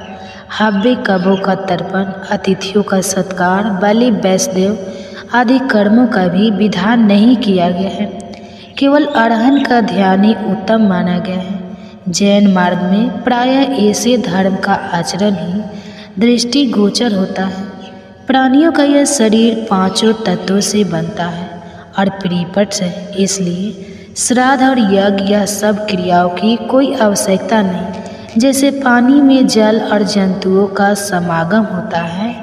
हव्य, कबों का तर्पण, अतिथियों का सत्कार, बलि, वैष्णदेव आदि कर्मों का भी विधान नहीं किया गया है। केवल अरहन का ध्यान ही उत्तम माना गया है। जैन मार्ग में प्रायः ऐसे धर्म का आचरण ही दृष्टि गोचर होता है। प्राणियों का यह शरीर पांचों तत्वों से बनता है और परिपट है, इसलिए श्राद्ध और यज्ञ यह सब क्रियाओं की कोई आवश्यकता नहीं। जैसे पानी में जल और जंतुओं का समागम होता है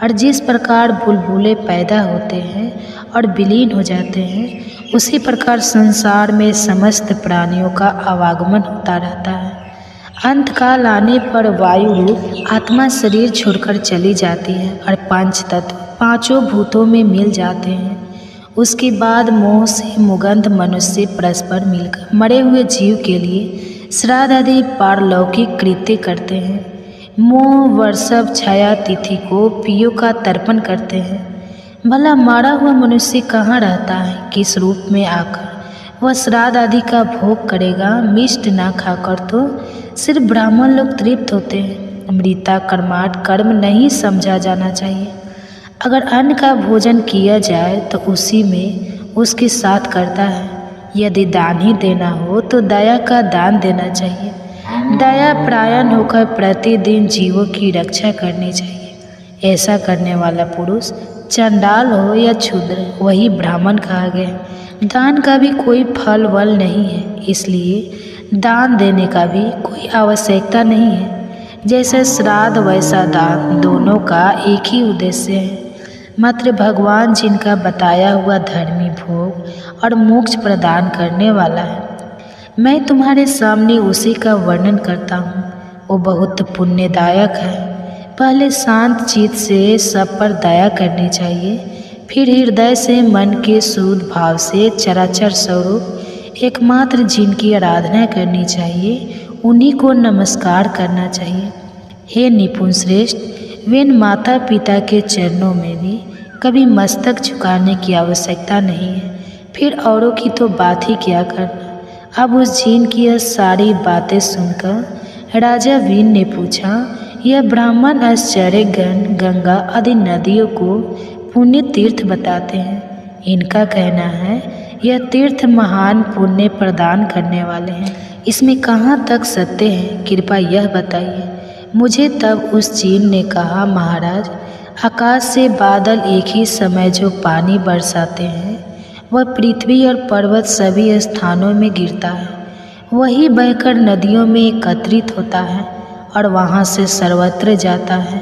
और जिस प्रकार बुलबुले पैदा होते हैं और विलीन हो जाते हैं, उसी प्रकार संसार में समस्त प्राणियों का आवागमन होता रहता है। अंत काल आने पर वायु रूप आत्मा शरीर छोड़कर चली जाती है और पंच तत्व पांचों भूतों में मिल जाते हैं। उसके बाद मोह से मुगंध मनुष्य परस्पर मिलकर मरे हुए जीव के लिए श्राद्ध आदि पारलौकिक कृत्य करते हैं। मोह वर्षव छाया तिथि को पियों का तर्पण करते हैं। भला मारा हुआ मनुष्य कहाँ रहता है? किस रूप में आकर वह श्राद्ध आदि का भोग करेगा? मिष्ट ना खाकर तो सिर्फ ब्राह्मण लोग तृप्त होते हैं। मृता कर्माट कर्म नहीं समझा जाना चाहिए। अगर अन्न का भोजन किया जाए तो उसी में उसके साथ करता है। यदि दान ही देना हो तो दया का दान देना चाहिए। दया परायण होकर प्रतिदिन जीवों की रक्षा करनी चाहिए। ऐसा करने वाला पुरुष चंडाल हो या क्षुद्र, वही ब्राह्मण कहा गया। दान का भी कोई फल वल नहीं है, इसलिए दान देने का भी कोई आवश्यकता नहीं है। जैसे श्राद्ध वैसा दान, दोनों का एक ही उद्देश्य है। मात्र भगवान जिनका बताया हुआ धर्मी भोग और मोक्ष प्रदान करने वाला है, मैं तुम्हारे सामने उसी का वर्णन करता हूँ। वो बहुत पुण्यदायक है। पहले शांत चित्त से सब पर दया करनी चाहिए, फिर हृदय से मन के शुद्ध भाव से चराचर स्वरूप एकमात्र जिनकी आराधना करनी चाहिए, उन्हीं को नमस्कार करना चाहिए। हे निपुण श्रेष्ठ, वेन माता पिता के चरणों में भी कभी मस्तक झुकाने की आवश्यकता नहीं है, फिर औरों की तो बात ही क्या करना। अब उस जिन की यह सारी बातें सुनकर राजा वेन ने पूछा, यह ब्राह्मण आश्चर्यगण गंगा आदि नदियों को पुण्य तीर्थ बताते हैं। इनका कहना है यह तीर्थ महान पुण्य प्रदान करने वाले हैं। इसमें कहाँ तक सत्य है, कृपया यह बताइए। मुझे तब उस चीन ने कहा, महाराज, आकाश से बादल एक ही समय जो पानी बरसाते हैं वह पृथ्वी और पर्वत सभी स्थानों में गिरता है, वही बहकर नदियों में एकत्रित होता है और वहाँ से सर्वत्र जाता है।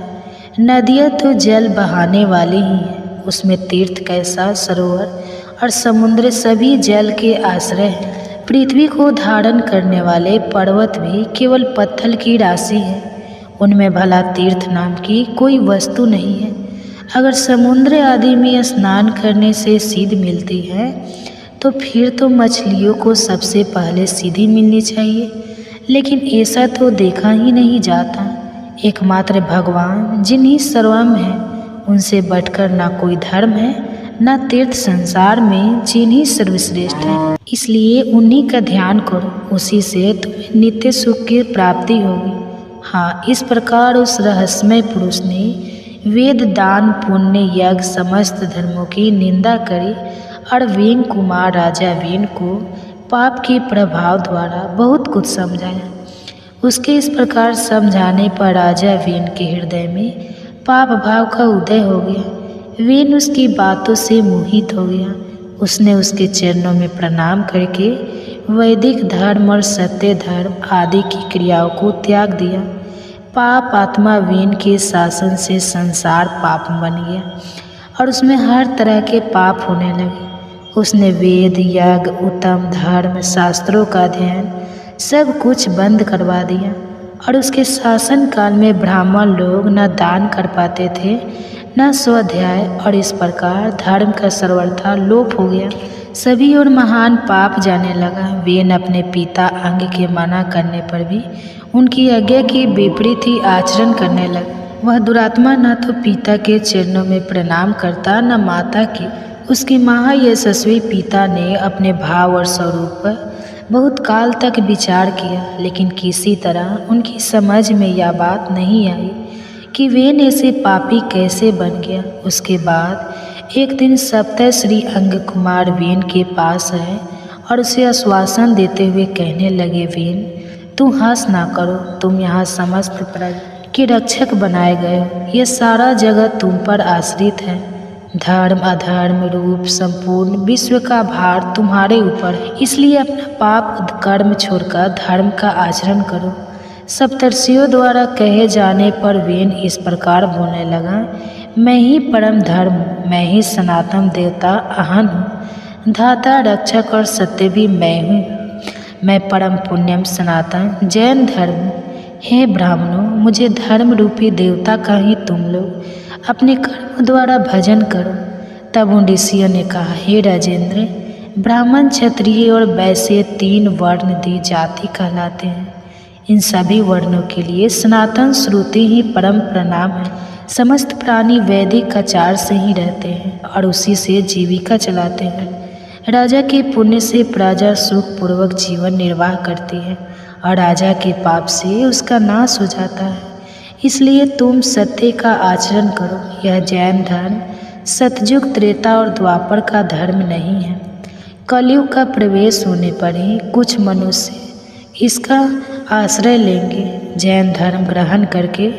नदियाँ तो जल बहाने वाली ही हैं, उसमें तीर्थ कैसा, सरोवर और समुद्र सभी जल के आश्रय हैं। पृथ्वी को धारण करने वाले पर्वत भी केवल पत्थर की राशि है, उनमें भला तीर्थ नाम की कोई वस्तु नहीं है। अगर समुद्र आदि में स्नान करने से सीध मिलती है तो फिर तो मछलियों को सबसे पहले सीधी मिलनी चाहिए, लेकिन ऐसा तो देखा ही नहीं जाता। एकमात्र भगवान जिन्हीं सर्वम है, उनसे बढ़कर ना कोई धर्म है ना तीर्थ, संसार में जिन्हीं सर्वश्रेष्ठ है। इसलिए उन्हीं का ध्यान करो, उसी से तुम्हें नित्य सुख की प्राप्ति होगी। हाँ, इस प्रकार उस रहस्यमय पुरुष ने वेद, दान, पुण्य, यज्ञ समस्त धर्मों की निंदा करी और वेन कुमार राजा वेन को पाप के प्रभाव द्वारा बहुत कुछ समझाया। उसके इस प्रकार समझाने पर राजा वेन के हृदय में पाप भाव का उदय हो गया। वेन उसकी बातों से मोहित हो गया। उसने उसके चरणों में प्रणाम करके वैदिक धर्म और सत्य धर्म आदि की क्रियाओं को त्याग दिया। पाप आत्मा वेन के शासन से संसार पाप बन गया और उसमें हर तरह के पाप होने लगे। उसने वेद, यज्ञ, उत्तम धर्म, शास्त्रों का अध्ययन सब कुछ बंद करवा दिया और उसके शासन काल में ब्राह्मण लोग न दान कर पाते थे न स्वाध्याय, और इस प्रकार धर्म का सर्वथा लोप हो गया। सभी और महान पाप जाने लगा। वेन अपने पिता अंग के मना करने पर भी उनकी आज्ञा के विपरीत ही आचरण करने लगा। वह दुरात्मा न तो पिता के चरणों में प्रणाम करता न माता के। उसके महायशस्वी पिता ने अपने भाव और स्वरूप पर बहुत काल तक विचार किया, लेकिन किसी तरह उनकी समझ में यह बात नहीं आई कि वेन ऐसे पापी कैसे बन गया। उसके बाद एक दिन सप्तश्री अंग कुमार वेन के पास आए और उसे आश्वासन देते हुए कहने लगे, वेन, तुम हंस ना करो, तुम यहाँ समस्त प्रजा के रक्षक बनाए गए हो। यह सारा जगत तुम पर आश्रित है। धर्म अधर्म रूप संपूर्ण विश्व का भार तुम्हारे ऊपर है, इसलिए अपना पाप कर्म छोड़कर धर्म का आचरण करो। सप्तर्षियों द्वारा कहे जाने पर वेन इस प्रकार बोलने लगा, मैं ही परम धर्म हूँ, मैं ही सनातन देवता अहन हूँ, धाता रक्षक और सत्य भी मैं हूँ। मैं परम पुण्यम सनातन जैन धर्म हूँ। हे ब्राह्मणों, मुझे धर्म रूपी देवता का ही तुम लोग अपने कर्म द्वारा भजन करो। तब उन ऋषियों ने कहा, हे राजेंद्र, ब्राह्मण, क्षत्रिय और वैश्य 3 वर्ण दी जाति कहलाते हैं। इन सभी वर्णों के लिए सनातन श्रुति ही परम प्रणाम है। समस्त प्राणी वैदिक आचार से ही रहते हैं और उसी से जीविका चलाते हैं। राजा के पुण्य से प्रजा सुखपूर्वक जीवन निर्वाह करती है और राजा के पाप से उसका नाश हो जाता है। इसलिए तुम सत्य का आचरण करो। यह जैन धर्म सतयुग, त्रेता और द्वापर का धर्म नहीं है। कलयुग का प्रवेश होने पर ही कुछ मनुष्य इसका आश्रय लेंगे। जैन धर्म ग्रहण करके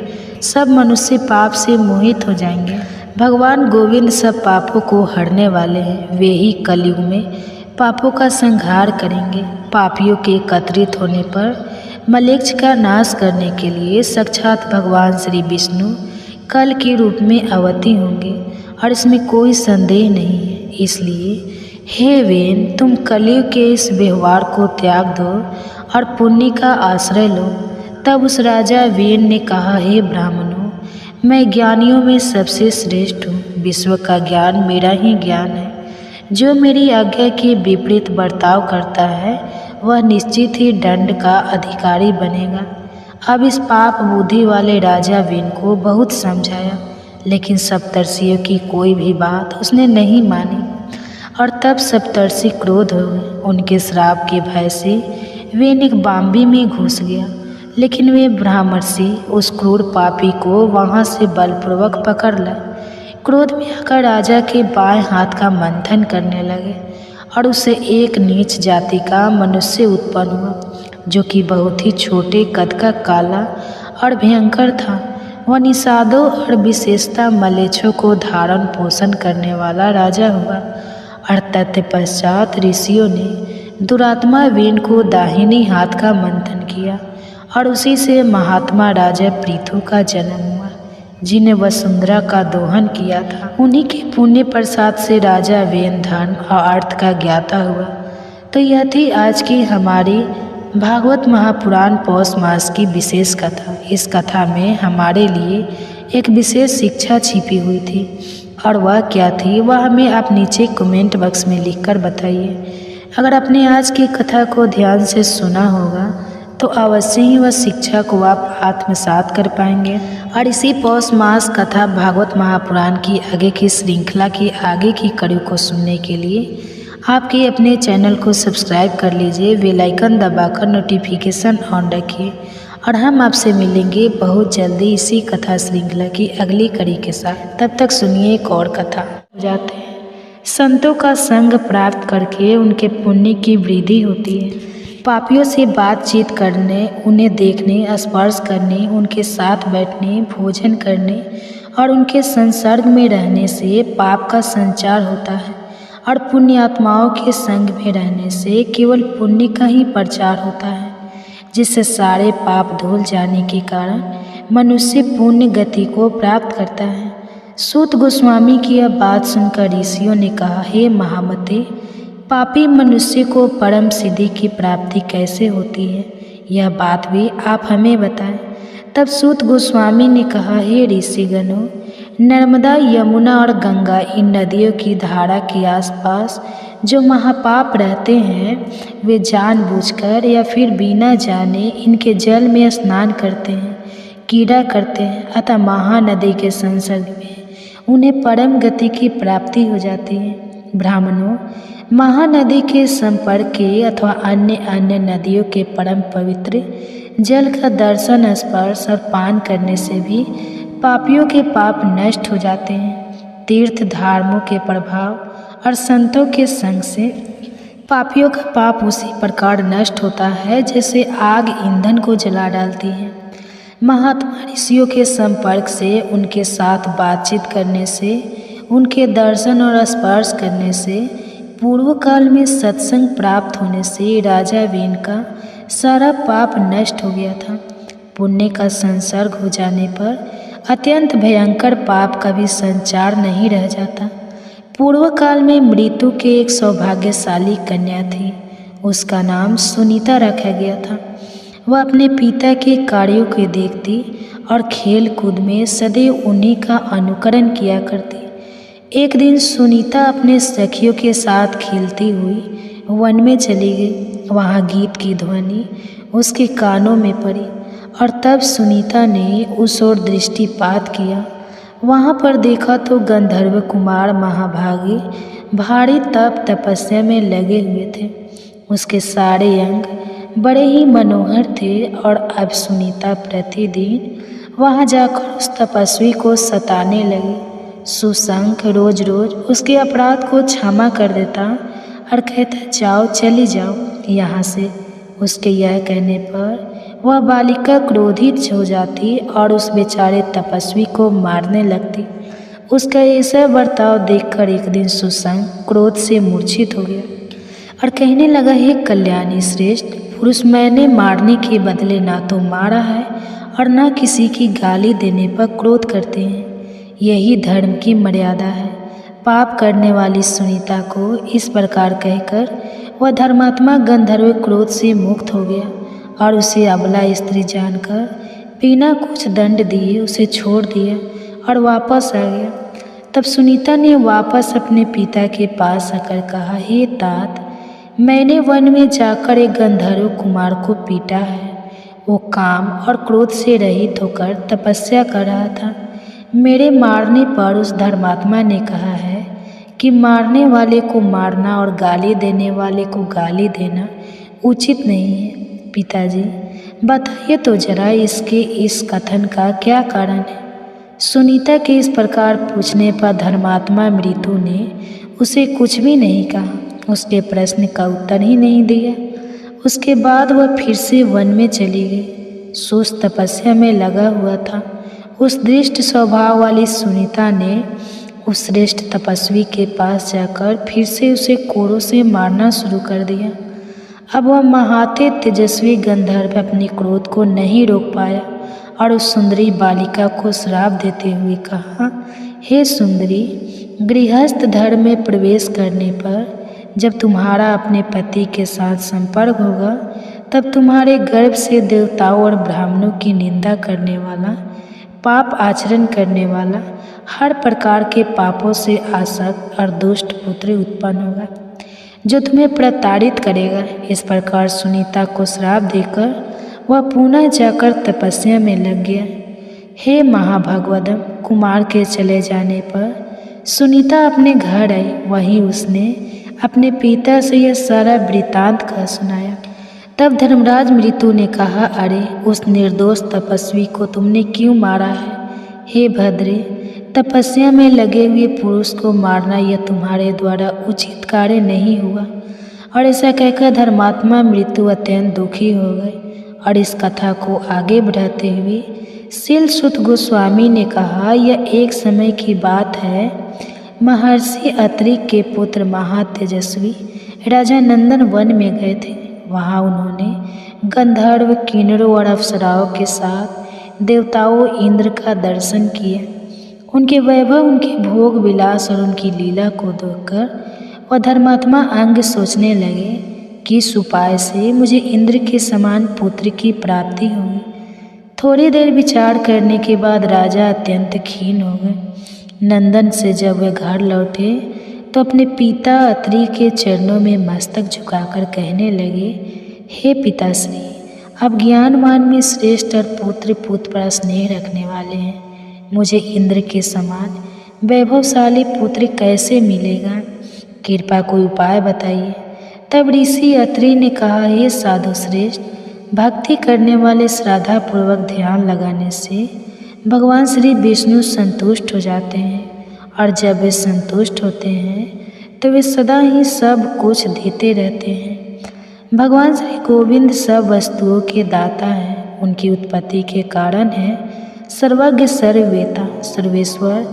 सब मनुष्य पाप से मोहित हो जाएंगे। भगवान गोविंद सब पापों को हरने वाले हैं। वे ही कलयुग में पापों का संहार करेंगे। पापियों के एकत्रित होने पर मलेच्छ का नाश करने के लिए साक्षात भगवान श्री विष्णु कल के रूप में अवतीर्ण होंगे और इसमें कोई संदेह नहीं है। इसलिए हे वेन, तुम कलयुग के इस व्यवहार को त्याग दो और पुण्य का आश्रय लो। तब उस राजा वेन ने कहा, हे ब्राह्मणों, मैं ज्ञानियों में सबसे श्रेष्ठ हूँ। विश्व का ज्ञान मेरा ही ज्ञान है। जो मेरी आज्ञा के विपरीत बर्ताव करता है वह निश्चित ही दंड का अधिकारी बनेगा। अब इस पाप बुद्धि वाले राजा वेन को बहुत समझाया, लेकिन सप्तर्षियों की कोई भी बात उसने नहीं मानी और तब सप्तर्षि क्रोध हो गए। उनके श्राप के भय से वेन एक बाम्बी में घुस गया, लेकिन वे ब्राह्मर्षि उस क्रूर पापी को वहाँ से बलपूर्वक पकड़ लाए। क्रोध में आकर राजा के बाएं हाथ का मंथन करने लगे और उससे एक नीच जाति का मनुष्य उत्पन्न हुआ, जो कि बहुत ही छोटे कद का, काला और भयंकर था। वह निषादों और विशेषता मलेच्छों को धारण पोषण करने वाला राजा हुआ। और तत्पश्चात ऋषियों ने दुरात्मा वीण को दाहिनी हाथ का मंथन किया और उसी से महात्मा राजा पृथु का जन्म हुआ, जिन्हें वसुंधरा का दोहन किया था। उन्हीं के पुण्य प्रसाद से राजा वेन धर्म और अर्थ का ज्ञाता हुआ। तो यह थी आज की हमारी भागवत महापुराण पौष मास की विशेष कथा। इस कथा में हमारे लिए एक विशेष शिक्षा छिपी हुई थी, और वह क्या थी वह हमें आप नीचे कमेंट बॉक्स में लिखकर बताइए। अगर आपने आज की कथा को ध्यान से सुना होगा तो अवश्य ही वह शिक्षा को आप आत्मसात कर पाएंगे। और इसी पौष मास कथा भागवत महापुराण की आगे की श्रृंखला की आगे की कड़ी को सुनने के लिए आपके अपने चैनल को सब्सक्राइब कर लीजिए, बेल आइकन दबाकर नोटिफिकेशन ऑन रखिए। और हम आपसे मिलेंगे बहुत जल्दी इसी कथा श्रृंखला की अगली कड़ी के साथ। तब तक सुनिए एक और कथा। जाते हैं। संतों का संग प्राप्त करके उनके पुण्य की वृद्धि होती है। पापियों से बातचीत करने, उन्हें देखने, स्पर्श करने, उनके साथ बैठने, भोजन करने और उनके संसर्ग में रहने से पाप का संचार होता है, और पुण्य आत्माओं के संग में रहने से केवल पुण्य का ही प्रचार होता है, जिससे सारे पाप धुल जाने के कारण मनुष्य पुण्य गति को प्राप्त करता है। सूत गोस्वामी की यह बात सुनकर ऋषियों ने कहा, हे महामते, पापी मनुष्य को परम सिद्धि की प्राप्ति कैसे होती है, यह बात भी आप हमें बताएं। तब सूत गोस्वामी ने कहा, हे ऋषिगणों, नर्मदा, यमुना और गंगा, इन नदियों की धारा के आसपास जो महापाप रहते हैं वे जानबूझकर या फिर बिना जाने इनके जल में स्नान करते हैं, कीड़ा करते हैं, अतः महानदी के संसर्ग में उन्हें परम गति की प्राप्ति हो जाती है। ब्राह्मणों, महानदी के संपर्क के अथवा अन्य नदियों के परम पवित्र जल का दर्शन, स्पर्श और पान करने से भी पापियों के पाप नष्ट हो जाते हैं। तीर्थ धार्मों के प्रभाव और संतों के संग से पापियों का पाप उसी प्रकार नष्ट होता है जैसे आग ईंधन को जला डालती है। महात्मा ऋषियों के संपर्क से, उनके साथ बातचीत करने से, उनके दर्शन और स्पर्श करने से, पूर्व काल में सत्संग प्राप्त होने से राजा वेन का सारा पाप नष्ट हो गया था। पुण्य का संसर्ग हो जाने पर अत्यंत भयंकर पाप का भी संचार नहीं रह जाता। पूर्व काल में मृत्यु के एक सौभाग्यशाली कन्या थी, उसका नाम सुनीता रखा गया था। वह अपने पिता के कार्यों को देखती और खेल कूद में सदैव उन्हीं का अनुकरण किया करती। एक दिन सुनीता अपने सखियों के साथ खेलती हुई वन में चली गई। वहाँ गीत की ध्वनि उसके कानों में पड़ी और तब सुनीता ने उस ओर दृष्टिपात किया। वहाँ पर देखा तो गंधर्व कुमार महाभागी भारी तप तपस्या में लगे हुए थे। उसके सारे अंग बड़े ही मनोहर थे और अब सुनीता प्रतिदिन वहाँ जाकर उस तपस्वी को सताने लगी। सुशंख रोज रोज उसके अपराध को क्षमा कर देता और कहता, जाओ, चली जाओ यहाँ से। उसके यह कहने पर वह बालिका क्रोधित हो जाती और उस बेचारे तपस्वी को मारने लगती। उसका ऐसा बर्ताव देखकर एक दिन सुशंख क्रोध से मूर्छित हो गया और कहने लगा, हे कल्याणी श्रेष्ठ पुरुष, मैंने मारने के बदले ना तो मारा है और ना किसी की गाली देने पर क्रोध करते हैं। यही धर्म की मर्यादा है। पाप करने वाली सुनीता को इस प्रकार कहकर वह धर्मात्मा गंधर्व क्रोध से मुक्त हो गया और उसे अबला स्त्री जानकर बिना कुछ दंड दिए उसे छोड़ दिया और वापस आ गया। तब सुनीता ने वापस अपने पिता के पास आकर कहा, हे तात, मैंने वन में जाकर एक गंधर्व कुमार को पीटा है। वो काम और क्रोध से रहित होकर तपस्या कर रहा था। मेरे मारने पर उस धर्मात्मा ने कहा है कि मारने वाले को मारना और गाली देने वाले को गाली देना उचित नहीं है। पिताजी, बताइए तो जरा इसके इस कथन का क्या कारण है। सुनीता के इस प्रकार पूछने पर धर्मात्मा मृत्यु ने उसे कुछ भी नहीं कहा, उसके प्रश्न का उत्तर ही नहीं दिया। उसके बाद वह फिर से वन में चली गई। सुस्त तपस्या में लगा हुआ था। उस दृष्ट स्वभाव वाली सुनीता ने उस श्रेष्ठ तपस्वी के पास जाकर फिर से उसे कोड़ों से मारना शुरू कर दिया। अब वह महाते तेजस्वी गंधर्व अपने क्रोध को नहीं रोक पाया और उस सुंदरी बालिका को श्राप देते हुए कहा, हे सुंदरी, गृहस्थ धर्म में प्रवेश करने पर जब तुम्हारा अपने पति के साथ संपर्क होगा तब तुम्हारे गर्भ से देवताओं और ब्राह्मणों की निंदा करने वाला, पाप आचरण करने वाला, हर प्रकार के पापों से आसक्त और दुष्ट पुत्र उत्पन्न होगा जो तुम्हें प्रताड़ित करेगा। इस प्रकार सुनीता को श्राप देकर वह पुनः जाकर तपस्या में लग गया। हे महाभागवतम, कुमार के चले जाने पर सुनीता अपने घर आई। वहीं उसने अपने पिता से यह सारा वृत्तांत कह सुनाया। तब धर्मराज मृत्यु ने कहा, अरे उस निर्दोष तपस्वी को तुमने क्यों मारा है? हे भद्रे, तपस्या में लगे हुए पुरुष को मारना यह तुम्हारे द्वारा उचित कार्य नहीं हुआ। और ऐसा कहकर धर्मात्मा मृत्यु अत्यंत दुखी हो गए। और इस कथा को आगे बढ़ाते हुए शीलसुत गोस्वामी ने कहा, यह एक समय की बात है। महर्षि अत्रि के पुत्र महातेजस्वी राजा नंदन वन में गए थे। वहाँ उन्होंने गंधर्व, किन्नरों और अप्सराओं के साथ देवताओं इंद्र का दर्शन किया। उनके वैभव, उनके भोग विलास और उनकी लीला को देखकर वह धर्मात्मा अंग सोचने लगे कि इस उपाय से मुझे इंद्र के समान पुत्र की प्राप्ति होगी। थोड़ी देर विचार करने के बाद राजा अत्यंत खीन हो गए। नंदन से जब वे घर लौटे तो अपने पिता अत्रि के चरणों में मस्तक झुकाकर कहने लगे, हे पिताश्री, आप ज्ञानवान में श्रेष्ठ और पुत्र पर स्नेह रखने वाले हैं। मुझे इंद्र के समान वैभवशाली पुत्र कैसे मिलेगा? कृपा कोई उपाय बताइए। तब ऋषि अत्रि ने कहा, हे साधु श्रेष्ठ, भक्ति करने वाले श्रद्धापूर्वक ध्यान लगाने से भगवान श्री विष्णु संतुष्ट हो जाते हैं। और जब वे संतुष्ट होते हैं तो वे सदा ही सब कुछ देते रहते हैं। भगवान श्री गोविंद सब वस्तुओं के दाता हैं। उनकी उत्पत्ति के कारण है सर्वज्ञ, सर्ववेता, सर्वेश्वर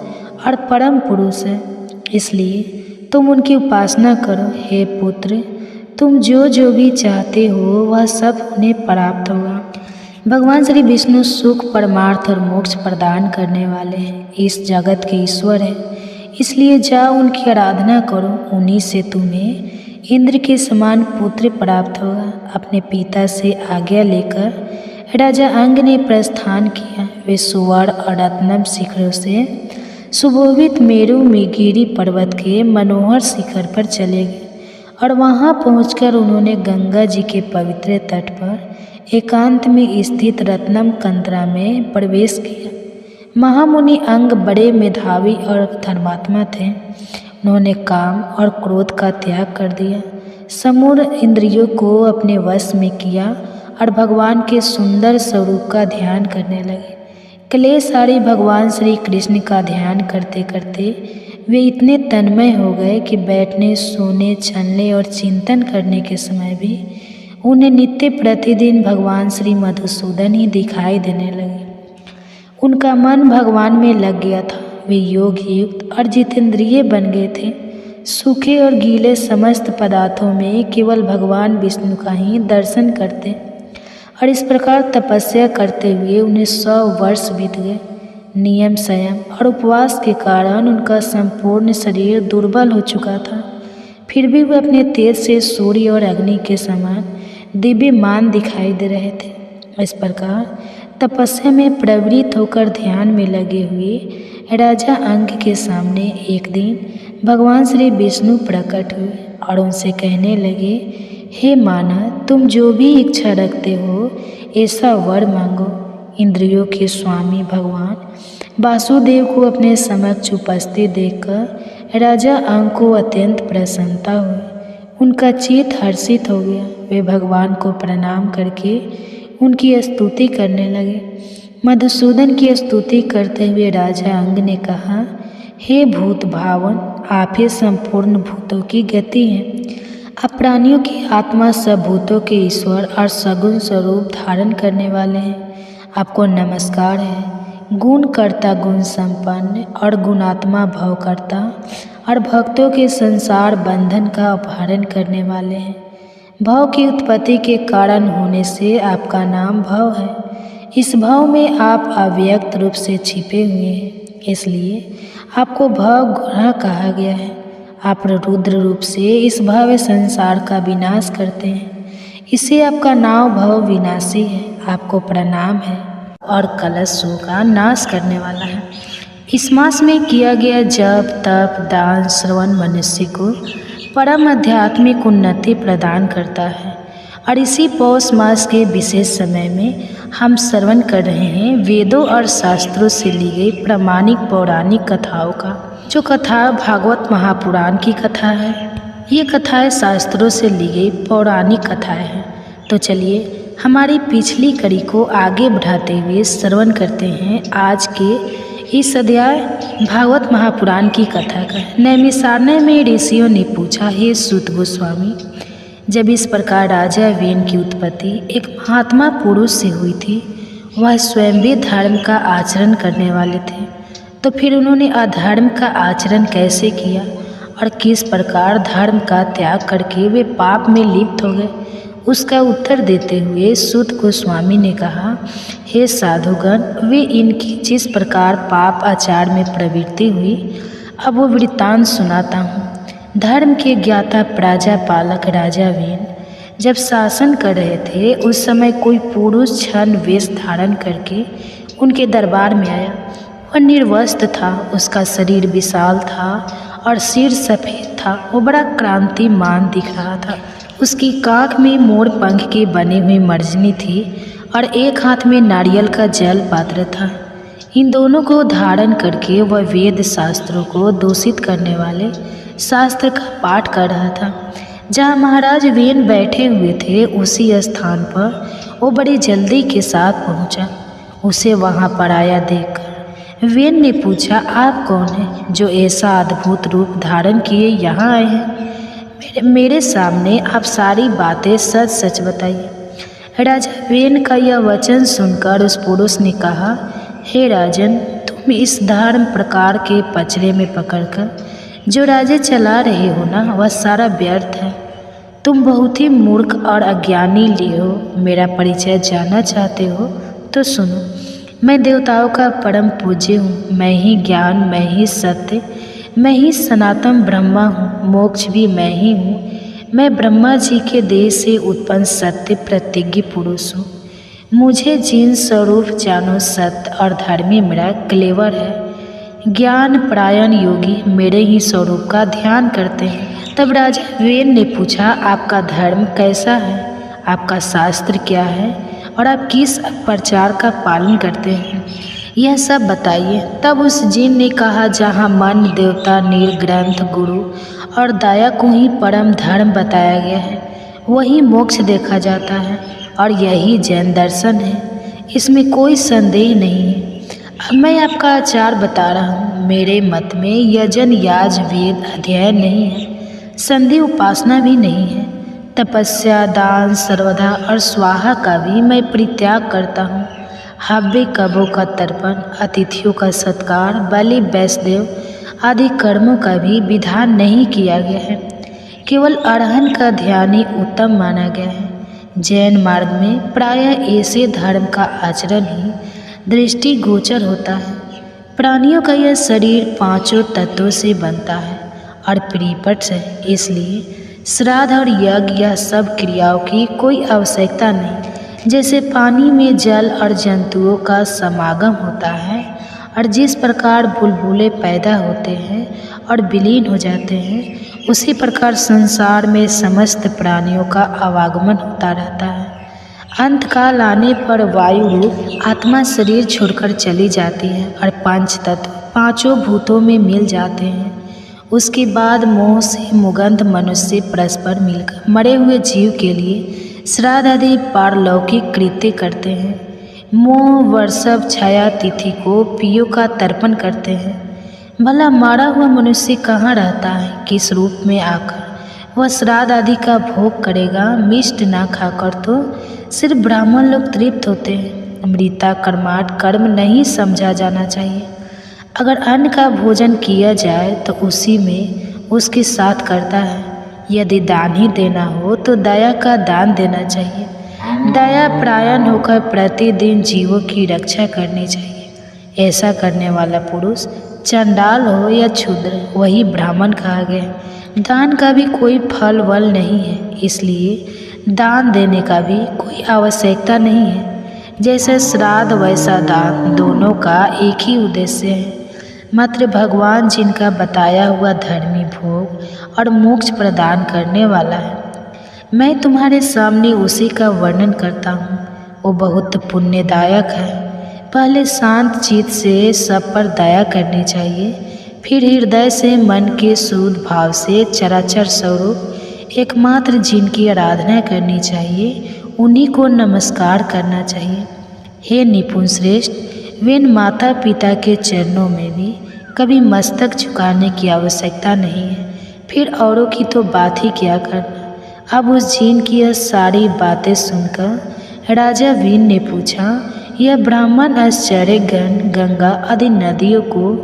और परम पुरुष है। इसलिए तुम उनकी उपासना करो। हे पुत्र, तुम जो भी चाहते हो वह सब उन्हें प्राप्त होगा। भगवान श्री विष्णु सुख, परमार्थ और मोक्ष प्रदान करने वाले हैं। इस जगत के ईश्वर हैं। इसलिए जाओ, उनकी आराधना करो। उन्हीं से तुम्हें इंद्र के समान पुत्र प्राप्त होगा। अपने पिता से आज्ञा लेकर राजा अंग ने प्रस्थान किया। वे सुवर्ण और रत्नम शिखरों से सुशोभित मेरु गिरी पर्वत के मनोहर शिखर पर चले गए और वहां पहुंचकर उन्होंने गंगा जी के पवित्र तट पर एकांत में स्थित रत्नम कंतरा में प्रवेश किया। महामुनि अंग बड़े मेधावी और धर्मात्मा थे। उन्होंने काम और क्रोध का त्याग कर दिया, समूल इंद्रियों को अपने वश में किया और भगवान के सुंदर स्वरूप का ध्यान करने लगे। कलेशारी भगवान श्री कृष्ण का ध्यान करते करते वे इतने तन्मय हो गए कि बैठने, सोने, चलने और चिंतन करने के समय भी उन्हें नित्य प्रतिदिन भगवान श्री मधुसूदन ही दिखाई देने लगे। उनका मन भगवान में लग गया था। वे योग युक्त और जितेंद्रिय बन गए थे। सूखे और गीले समस्त पदार्थों में केवल भगवान विष्णु का ही दर्शन करते और इस प्रकार तपस्या करते हुए उन्हें 100 वर्ष बीत गए। नियम, संयम और उपवास के कारण उनका संपूर्ण शरीर दुर्बल हो चुका था। फिर भी वे अपने तेज से सूर्य और अग्नि के समान दिव्यमान दिखाई दे रहे थे। इस प्रकार तपस्या में प्रवृत्त होकर ध्यान में लगे हुए राजा अंग के सामने एक दिन भगवान श्री विष्णु प्रकट हुए और उनसे कहने लगे, हे मानव, तुम जो भी इच्छा रखते हो ऐसा वर मांगो। इंद्रियों के स्वामी भगवान वासुदेव को अपने समक्ष उपस्थित देखकर राजा अंग को अत्यंत प्रसन्नता हुई। उनका चित्त हर्षित हो गया। वे भगवान को प्रणाम करके उनकी स्तुति करने लगे। मधुसूदन की स्तुति करते हुए राजा अंग ने कहा, हे भूत भावन, आप ही संपूर्ण भूतों की गति हैं। आप प्राणियों की आत्मा, सब भूतों के ईश्वर और सगुण स्वरूप धारण करने वाले हैं। आपको नमस्कार है। गुण कर्ता, गुण संपन्न और गुणात्मा भवकर्ता और भक्तों के संसार बंधन का अपहरण करने वाले हैं। भव की उत्पत्ति के कारण होने से आपका नाम भव है। इस भव में आप अव्यक्त रूप से छिपे हुए हैं, इसलिए आपको भव गुणा कहा गया है। आप रुद्र रूप से इस भव्य संसार का विनाश करते हैं, इससे आपका नाम भव विनाशी है। आपको प्रणाम है और कलशों का नाश करने वाला है। इस मास में किया गया जप, तप, दान, श्रवण मनुष्य को परम आध्यात्मिक उन्नति प्रदान करता है। और इसी पौष मास के विशेष समय में हम श्रवण कर रहे हैं वेदों और शास्त्रों से ली गई प्रामाणिक पौराणिक कथाओं का। जो कथा भागवत महापुराण की कथा है, ये कथाएं शास्त्रों से ली गई पौराणिक कथाएं हैं। तो चलिए हमारी पिछली कड़ी को आगे बढ़ाते हुए श्रवण करते हैं आज के इस अध्याय भागवत महापुराण की कथा का। नैमिषारण्य में ऋषियों ने पूछा, हे सूत गोस्वामी, जब इस प्रकार राजा वेन की उत्पत्ति एक महात्मा पुरुष से हुई थी, वह स्वयं भी धर्म का आचरण करने वाले थे, तो फिर उन्होंने अधर्म का आचरण कैसे किया और किस प्रकार धर्म का त्याग करके वे पाप में लिप्त हो गए? उसका उत्तर देते हुए सूत गोस्वामी ने कहा, हे साधुगण, वे इनकी जिस प्रकार पाप आचार में प्रवृत्ति हुई, अब वो वृत्तांत सुनाता हूँ। धर्म के ज्ञाता प्रजापालक राजा वेन जब शासन कर रहे थे, उस समय कोई पुरुष छद्म वेश धारण करके उनके दरबार में आया। वह निर्वस्त्र था, उसका शरीर विशाल था और सिर सफ़ेद था। वो बड़ा क्रांतिमान दिख रहा था। उसकी काख में मोर पंख के बने हुई मर्जनी थी और एक हाथ में नारियल का जल पात्र था। इन दोनों को धारण करके वह वेद शास्त्रों को दूषित करने वाले शास्त्र का पाठ कर रहा था। जहाँ महाराज वेन बैठे हुए थे, उसी स्थान पर वो बड़ी जल्दी के साथ पहुँचा। उसे वहाँ पर आया देखकर वेन ने पूछा, आप कौन हैं जो ऐसा अद्भुत रूप धारण किए यहाँ आए हैं? मेरे सामने आप सारी बातें सच सच बताइए। राजा वेन का यह वचन सुनकर उस पुरुष ने कहा, हे राजन, तुम इस धर्म प्रकार के पचड़े में पकड़कर जो राज्य चला रहे हो ना, वह सारा व्यर्थ है। तुम बहुत ही मूर्ख और अज्ञानी लिए हो। मेरा परिचय जानना चाहते हो तो सुनो। मैं देवताओं का परम पूज्य हूँ। मैं ही ज्ञान, मैं ही सत्य, मैं ही सनातन ब्रह्मा हूँ। मोक्ष भी मैं ही हूँ। मैं ब्रह्मा जी के देह से उत्पन्न सत्य प्रतिज्ञ पुरुष हूँ। मुझे जिन स्वरूप जानो सत्य और धर्मी मेरा क्लेवर है। ज्ञान परायण योगी मेरे ही स्वरूप का ध्यान करते हैं। तब राजा वेन ने पूछा, आपका धर्म कैसा है? आपका शास्त्र क्या है? और आप किस प्रचार का पालन करते हैं? यह सब बताइए। तब उस जिन ने कहा, जहाँ मन, देवता, नील, ग्रंथ, गुरु और दया को ही परम धर्म बताया गया है, वही मोक्ष देखा जाता है और यही जैन दर्शन है। इसमें कोई संदेह नहीं है। अब मैं आपका आचार बता रहा हूँ। मेरे मत में यजन, याज, वेद अध्ययन नहीं है, संधि उपासना भी नहीं है। तपस्या, दान, सर्वदा और स्वाहा का भी मैं परित्याग करता हूँ। हव्य, कबों का तर्पण, अतिथियों का सत्कार, बलि, वैष्णदेव आदि कर्मों का भी विधान नहीं किया गया है। केवल अरहंत का ध्यान ही उत्तम माना गया है। जैन मार्ग में प्रायः ऐसे धर्म का आचरण ही दृष्टिगोचर होता है। प्राणियों का यह शरीर पांचों तत्वों से बनता है और परिपट से, इसलिए श्राद्ध और यज्ञ यह सब क्रियाओं की कोई आवश्यकता नहीं। जैसे पानी में जल और जंतुओं का समागम होता है और जिस प्रकार बुलबुले पैदा होते हैं और विलीन हो जाते हैं, उसी प्रकार संसार में समस्त प्राणियों का आवागमन होता रहता है। अंत काल आने पर वायु रूप आत्मा शरीर छोड़कर चली जाती है और पंच तत्व पांचों भूतों में मिल जाते हैं। उसके बाद मोह से मुगंध मनुष्य परस्पर मिलकर मरे हुए जीव के लिए श्राद्ध आदि पारलौकिक कृत्य करते हैं। मोह वर्षभ छाया तिथि को पियो का तर्पण करते हैं। भला मारा हुआ मनुष्य कहाँ रहता है, किस रूप में आकर वह श्राद्ध आदि का भोग करेगा। मिष्ट ना खाकर तो सिर्फ ब्राह्मण लोग तृप्त होते हैं। मृता कर्माट कर्म नहीं समझा जाना चाहिए। अगर अन्न का भोजन किया जाए तो उसी में उसके साथ करता है। यदि दान ही देना हो तो दया का दान देना चाहिए। दया परायण होकर प्रतिदिन जीवों की रक्षा करनी चाहिए। ऐसा करने वाला पुरुष चंडाल हो या क्षुद्र, वही ब्राह्मण कहा गया। दान का भी कोई फल वल नहीं है, इसलिए दान देने का भी कोई आवश्यकता नहीं है। जैसे श्राद्ध वैसा दान, दोनों का एक ही उद्देश्य है। मात्र भगवान जिनका बताया हुआ धर्मी भोग और मोक्ष प्रदान करने वाला है, मैं तुम्हारे सामने उसी का वर्णन करता हूँ। वो बहुत पुण्यदायक है। पहले शांत चित्त से सब पर दया करनी चाहिए, फिर हृदय से मन के शुद्ध भाव से चराचर स्वरूप एकमात्र जिनकी आराधना करनी चाहिए, उन्हीं को नमस्कार करना चाहिए। हे निपुण श्रेष्ठ, वे माता पिता के चरणों में भी कभी मस्तक झुकाने की आवश्यकता नहीं है, फिर औरों की तो बात ही क्या करना। अब उस जीन की यह सारी बातें सुनकर राजा वीन ने पूछा, यह ब्राह्मण आश्चर्य गंगा आदि नदियों को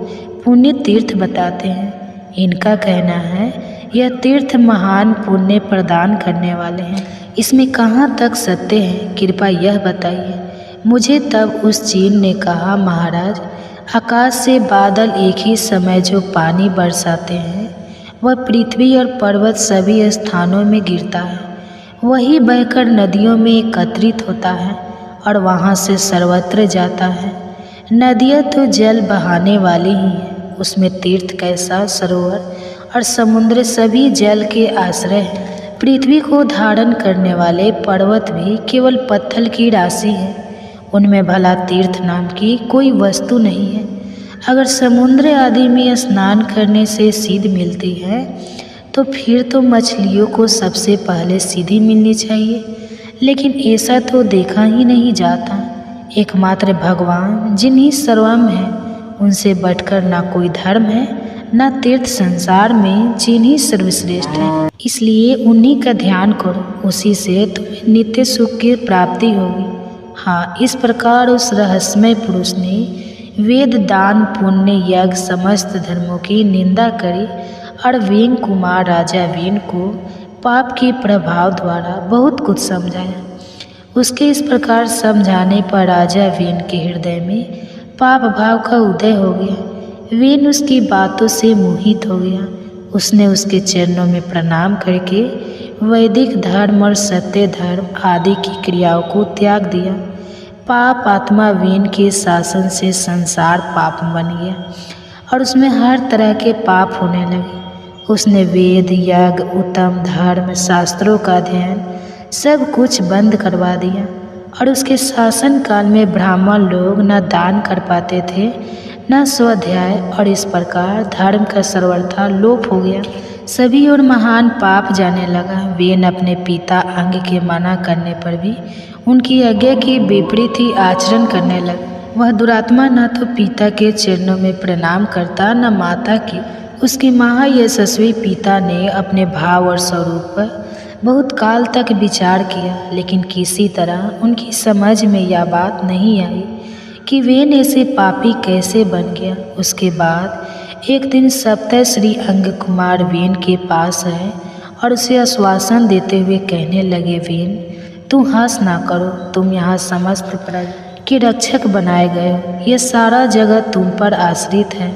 पुण्य तीर्थ बताते हैं। इनका कहना है यह तीर्थ महान पुण्य प्रदान करने वाले हैं। इसमें कहाँ तक सत्य है, कृपया यह बताइए मुझे। तब उस जीन ने कहा, महाराज, आकाश से बादल एक ही समय जो पानी बरसाते हैं, वह पृथ्वी और पर्वत सभी स्थानों में गिरता है। वही बहकर नदियों में एकत्रित होता है और वहाँ से सर्वत्र जाता है। नदियाँ तो जल बहाने वाली ही हैं, उसमें तीर्थ कैसा, सरोवर और समुद्र सभी जल के आश्रय हैं। पृथ्वी को धारण करने वाले पर्वत भी केवल पत्थर की राशि है, उनमें भला तीर्थ नाम की कोई वस्तु नहीं है। अगर समुद्र आदि में स्नान करने से सीध मिलती है तो फिर तो मछलियों को सबसे पहले सीधी मिलनी चाहिए, लेकिन ऐसा तो देखा ही नहीं जाता। एकमात्र भगवान जिन्हीं सर्वम है, उनसे बढ़कर ना कोई धर्म है, ना तीर्थ। संसार में जिन्हीं सर्वश्रेष्ठ है, इसलिए उन्हीं का ध्यान करो, उसी से तुम्हें नित्य सुख की प्राप्ति होगी। हाँ, इस प्रकार उस रहस्यमय पुरुष ने वेद, दान, पुण्य, यज्ञ समस्त धर्मों की निंदा करी और वेन कुमार राजा वेन को पाप के प्रभाव द्वारा बहुत कुछ समझाया। उसके इस प्रकार समझाने पर राजा वेन के हृदय में पाप भाव का उदय हो गया। वेन उसकी बातों से मोहित हो गया। उसने उसके चरणों में प्रणाम करके वैदिक धर्म और सत्य धर्म आदि की क्रियाओं को त्याग दिया। पाप आत्मा वेन के शासन से संसार पाप बन गया और उसमें हर तरह के पाप होने लगे। उसने वेद, यज्ञ, उत्तम धर्म, शास्त्रों का अध्ययन सब कुछ बंद करवा दिया और उसके शासन काल में ब्राह्मण लोग न दान कर पाते थे न स्वाध्याय, और इस प्रकार धर्म का सर्वथा लोप हो गया। सभी और महान पाप जाने लगा। वेन अपने पिता अंग के मना करने पर भी उनकी आज्ञा के विपरीत ही आचरण करने लगा। वह दुरात्मा न तो पिता के चरणों में प्रणाम करता न माता की। उसके महायशस्वी पिता ने अपने भाव और स्वरूप पर बहुत काल तक विचार किया, लेकिन किसी तरह उनकी समझ में यह बात नहीं आई कि वेन ऐसे पापी कैसे बन गया। उसके बाद एक दिन सप्तश्री अंग कुमार वेन के पास आए और उसे आश्वासन देते हुए कहने लगे, वेन, तुम हंस ना करो, तुम यहाँ समस्त प्रजा के रक्षक बनाए गए हो। यह सारा जगत तुम पर आश्रित है।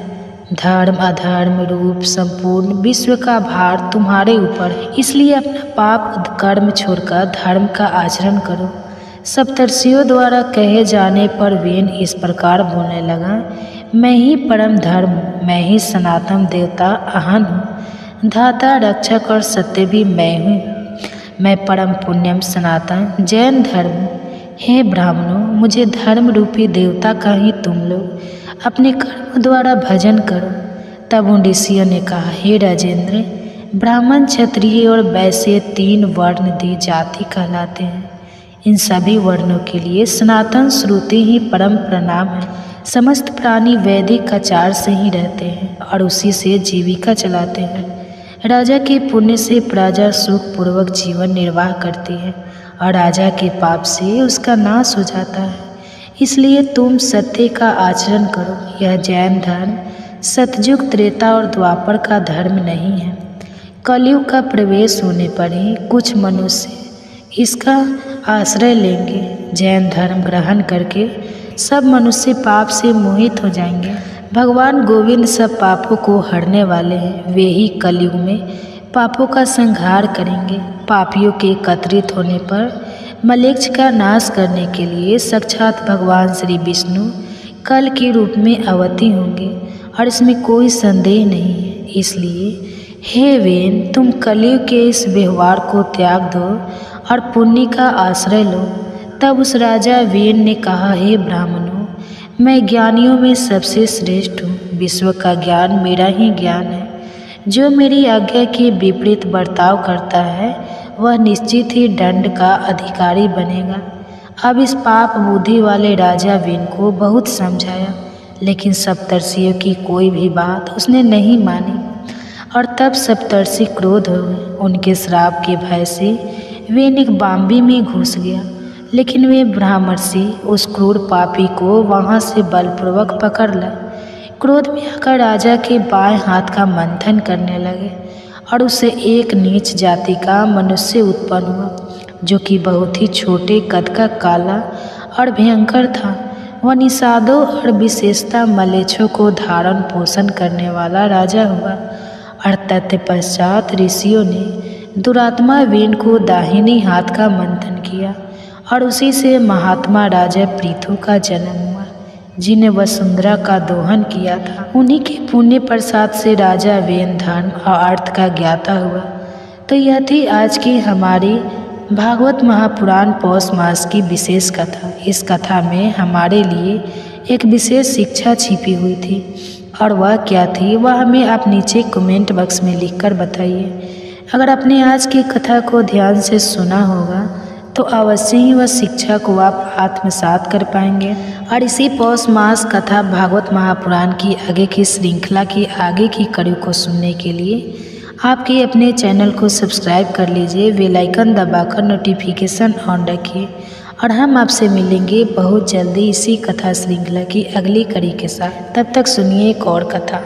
धर्म अधर्म रूप संपूर्ण विश्व का भार तुम्हारे ऊपर है, इसलिए अपना पाप कर्म छोड़कर धर्म का आचरण करो। सप्तर्षियों द्वारा कहे जाने पर वेन इस प्रकार बोलने लगा, मैं ही परम धर्म हूँ, मैं ही सनातन देवता अहन हूँ, धाता रक्षक और सत्य भी मैं हूँ। मैं परम पुण्यम सनातन जैन धर्म हूँ। हे ब्राह्मणों, मुझे धर्म रूपी देवता का ही तुम लोग अपने कर्म द्वारा भजन करो। तब उन ऋषियों ने कहा, हे राजेंद्र, ब्राह्मण, क्षत्रिय और वैश्य 3 वर्ण दी जाति कहलाते हैं। इन सभी वर्णों के लिए सनातन श्रुति ही परम प्रणाम है। समस्त प्राणी वैदिक आचार से ही रहते हैं और उसी से जीविका चलाते हैं। राजा के पुण्य से प्रजा सुखपूर्वक जीवन निर्वाह करती है और राजा के पाप से उसका नाश हो जाता है। इसलिए तुम सत्य का आचरण करो। यह जैन धर्म सतयुग, त्रेता और द्वापर का धर्म नहीं है। कलयुग का प्रवेश होने पर ही कुछ मनुष्य इसका आश्रय लेंगे। जैन धर्म ग्रहण करके सब मनुष्य पाप से मोहित हो जाएंगे। भगवान गोविंद सब पापों को हरने वाले हैं। वे ही कलयुग में पापों का संहार करेंगे। पापियों के एकत्रित होने पर मलेच्छ का नाश करने के लिए साक्षात भगवान श्री विष्णु कल के रूप में अवतीर्ण होंगे और इसमें कोई संदेह नहीं है। इसलिए हे वेन, तुम कलयुग के इस व्यवहार को त्याग दो और पुण्य का आश्रय लो। तब उस राजा वेन ने कहा, हे ब्राह्मणों, मैं ज्ञानियों में सबसे श्रेष्ठ हूँ। विश्व का ज्ञान मेरा ही ज्ञान है। जो मेरी आज्ञा के विपरीत बर्ताव करता है वह निश्चित ही दंड का अधिकारी बनेगा। अब इस पाप बुद्धि वाले राजा वेन को बहुत समझाया, लेकिन सप्तर्षियों की कोई भी बात उसने नहीं मानी और तब सप्तर्षि क्रोध हो गए। उनके श्राप के भय से वेन एक बाम्बी में घुस गया, लेकिन वे ब्राह्मर्षि उस क्रूर पापी को वहां से बलपूर्वक पकड़ ला। क्रोध में आकर राजा के बाएं हाथ का मंथन करने लगे और उससे एक नीच जाति का मनुष्य उत्पन्न हुआ, जो कि बहुत ही छोटे कद का, काला और भयंकर था। वह निषादों और विशेषता मलेच्छों को धारण पोषण करने वाला राजा हुआ और तत्पश्चात ऋषियों ने दुरात्मा वेन को दाहिनी हाथ का मंथन किया और उसी से महात्मा राजा पृथु का जन्म हुआ, जिन्हें वसुंधरा का दोहन किया था। उन्हीं के पुण्य प्रसाद से राजा वेन धर्म और अर्थ का ज्ञाता हुआ। तो यह थी आज की हमारी भागवत महापुराण पौष मास की विशेष कथा। इस कथा में हमारे लिए एक विशेष शिक्षा छिपी हुई थी, और वह क्या थी वह हमें आप नीचे कमेंट बॉक्स में लिखकर बताइए। अगर आपने आज की कथा को ध्यान से सुना होगा तो अवश्य ही वह शिक्षा को आप आत्मसात कर पाएंगे। और इसी पौष मास कथा भागवत महापुराण की आगे की श्रृंखला की आगे की कड़ी को सुनने के लिए आपके अपने चैनल को सब्सक्राइब कर लीजिए, बेल आइकन दबाकर नोटिफिकेशन ऑन रखिए और हम आपसे मिलेंगे बहुत जल्दी इसी कथा श्रृंखला की अगली कड़ी के साथ। तब तक सुनिए एक और कथा।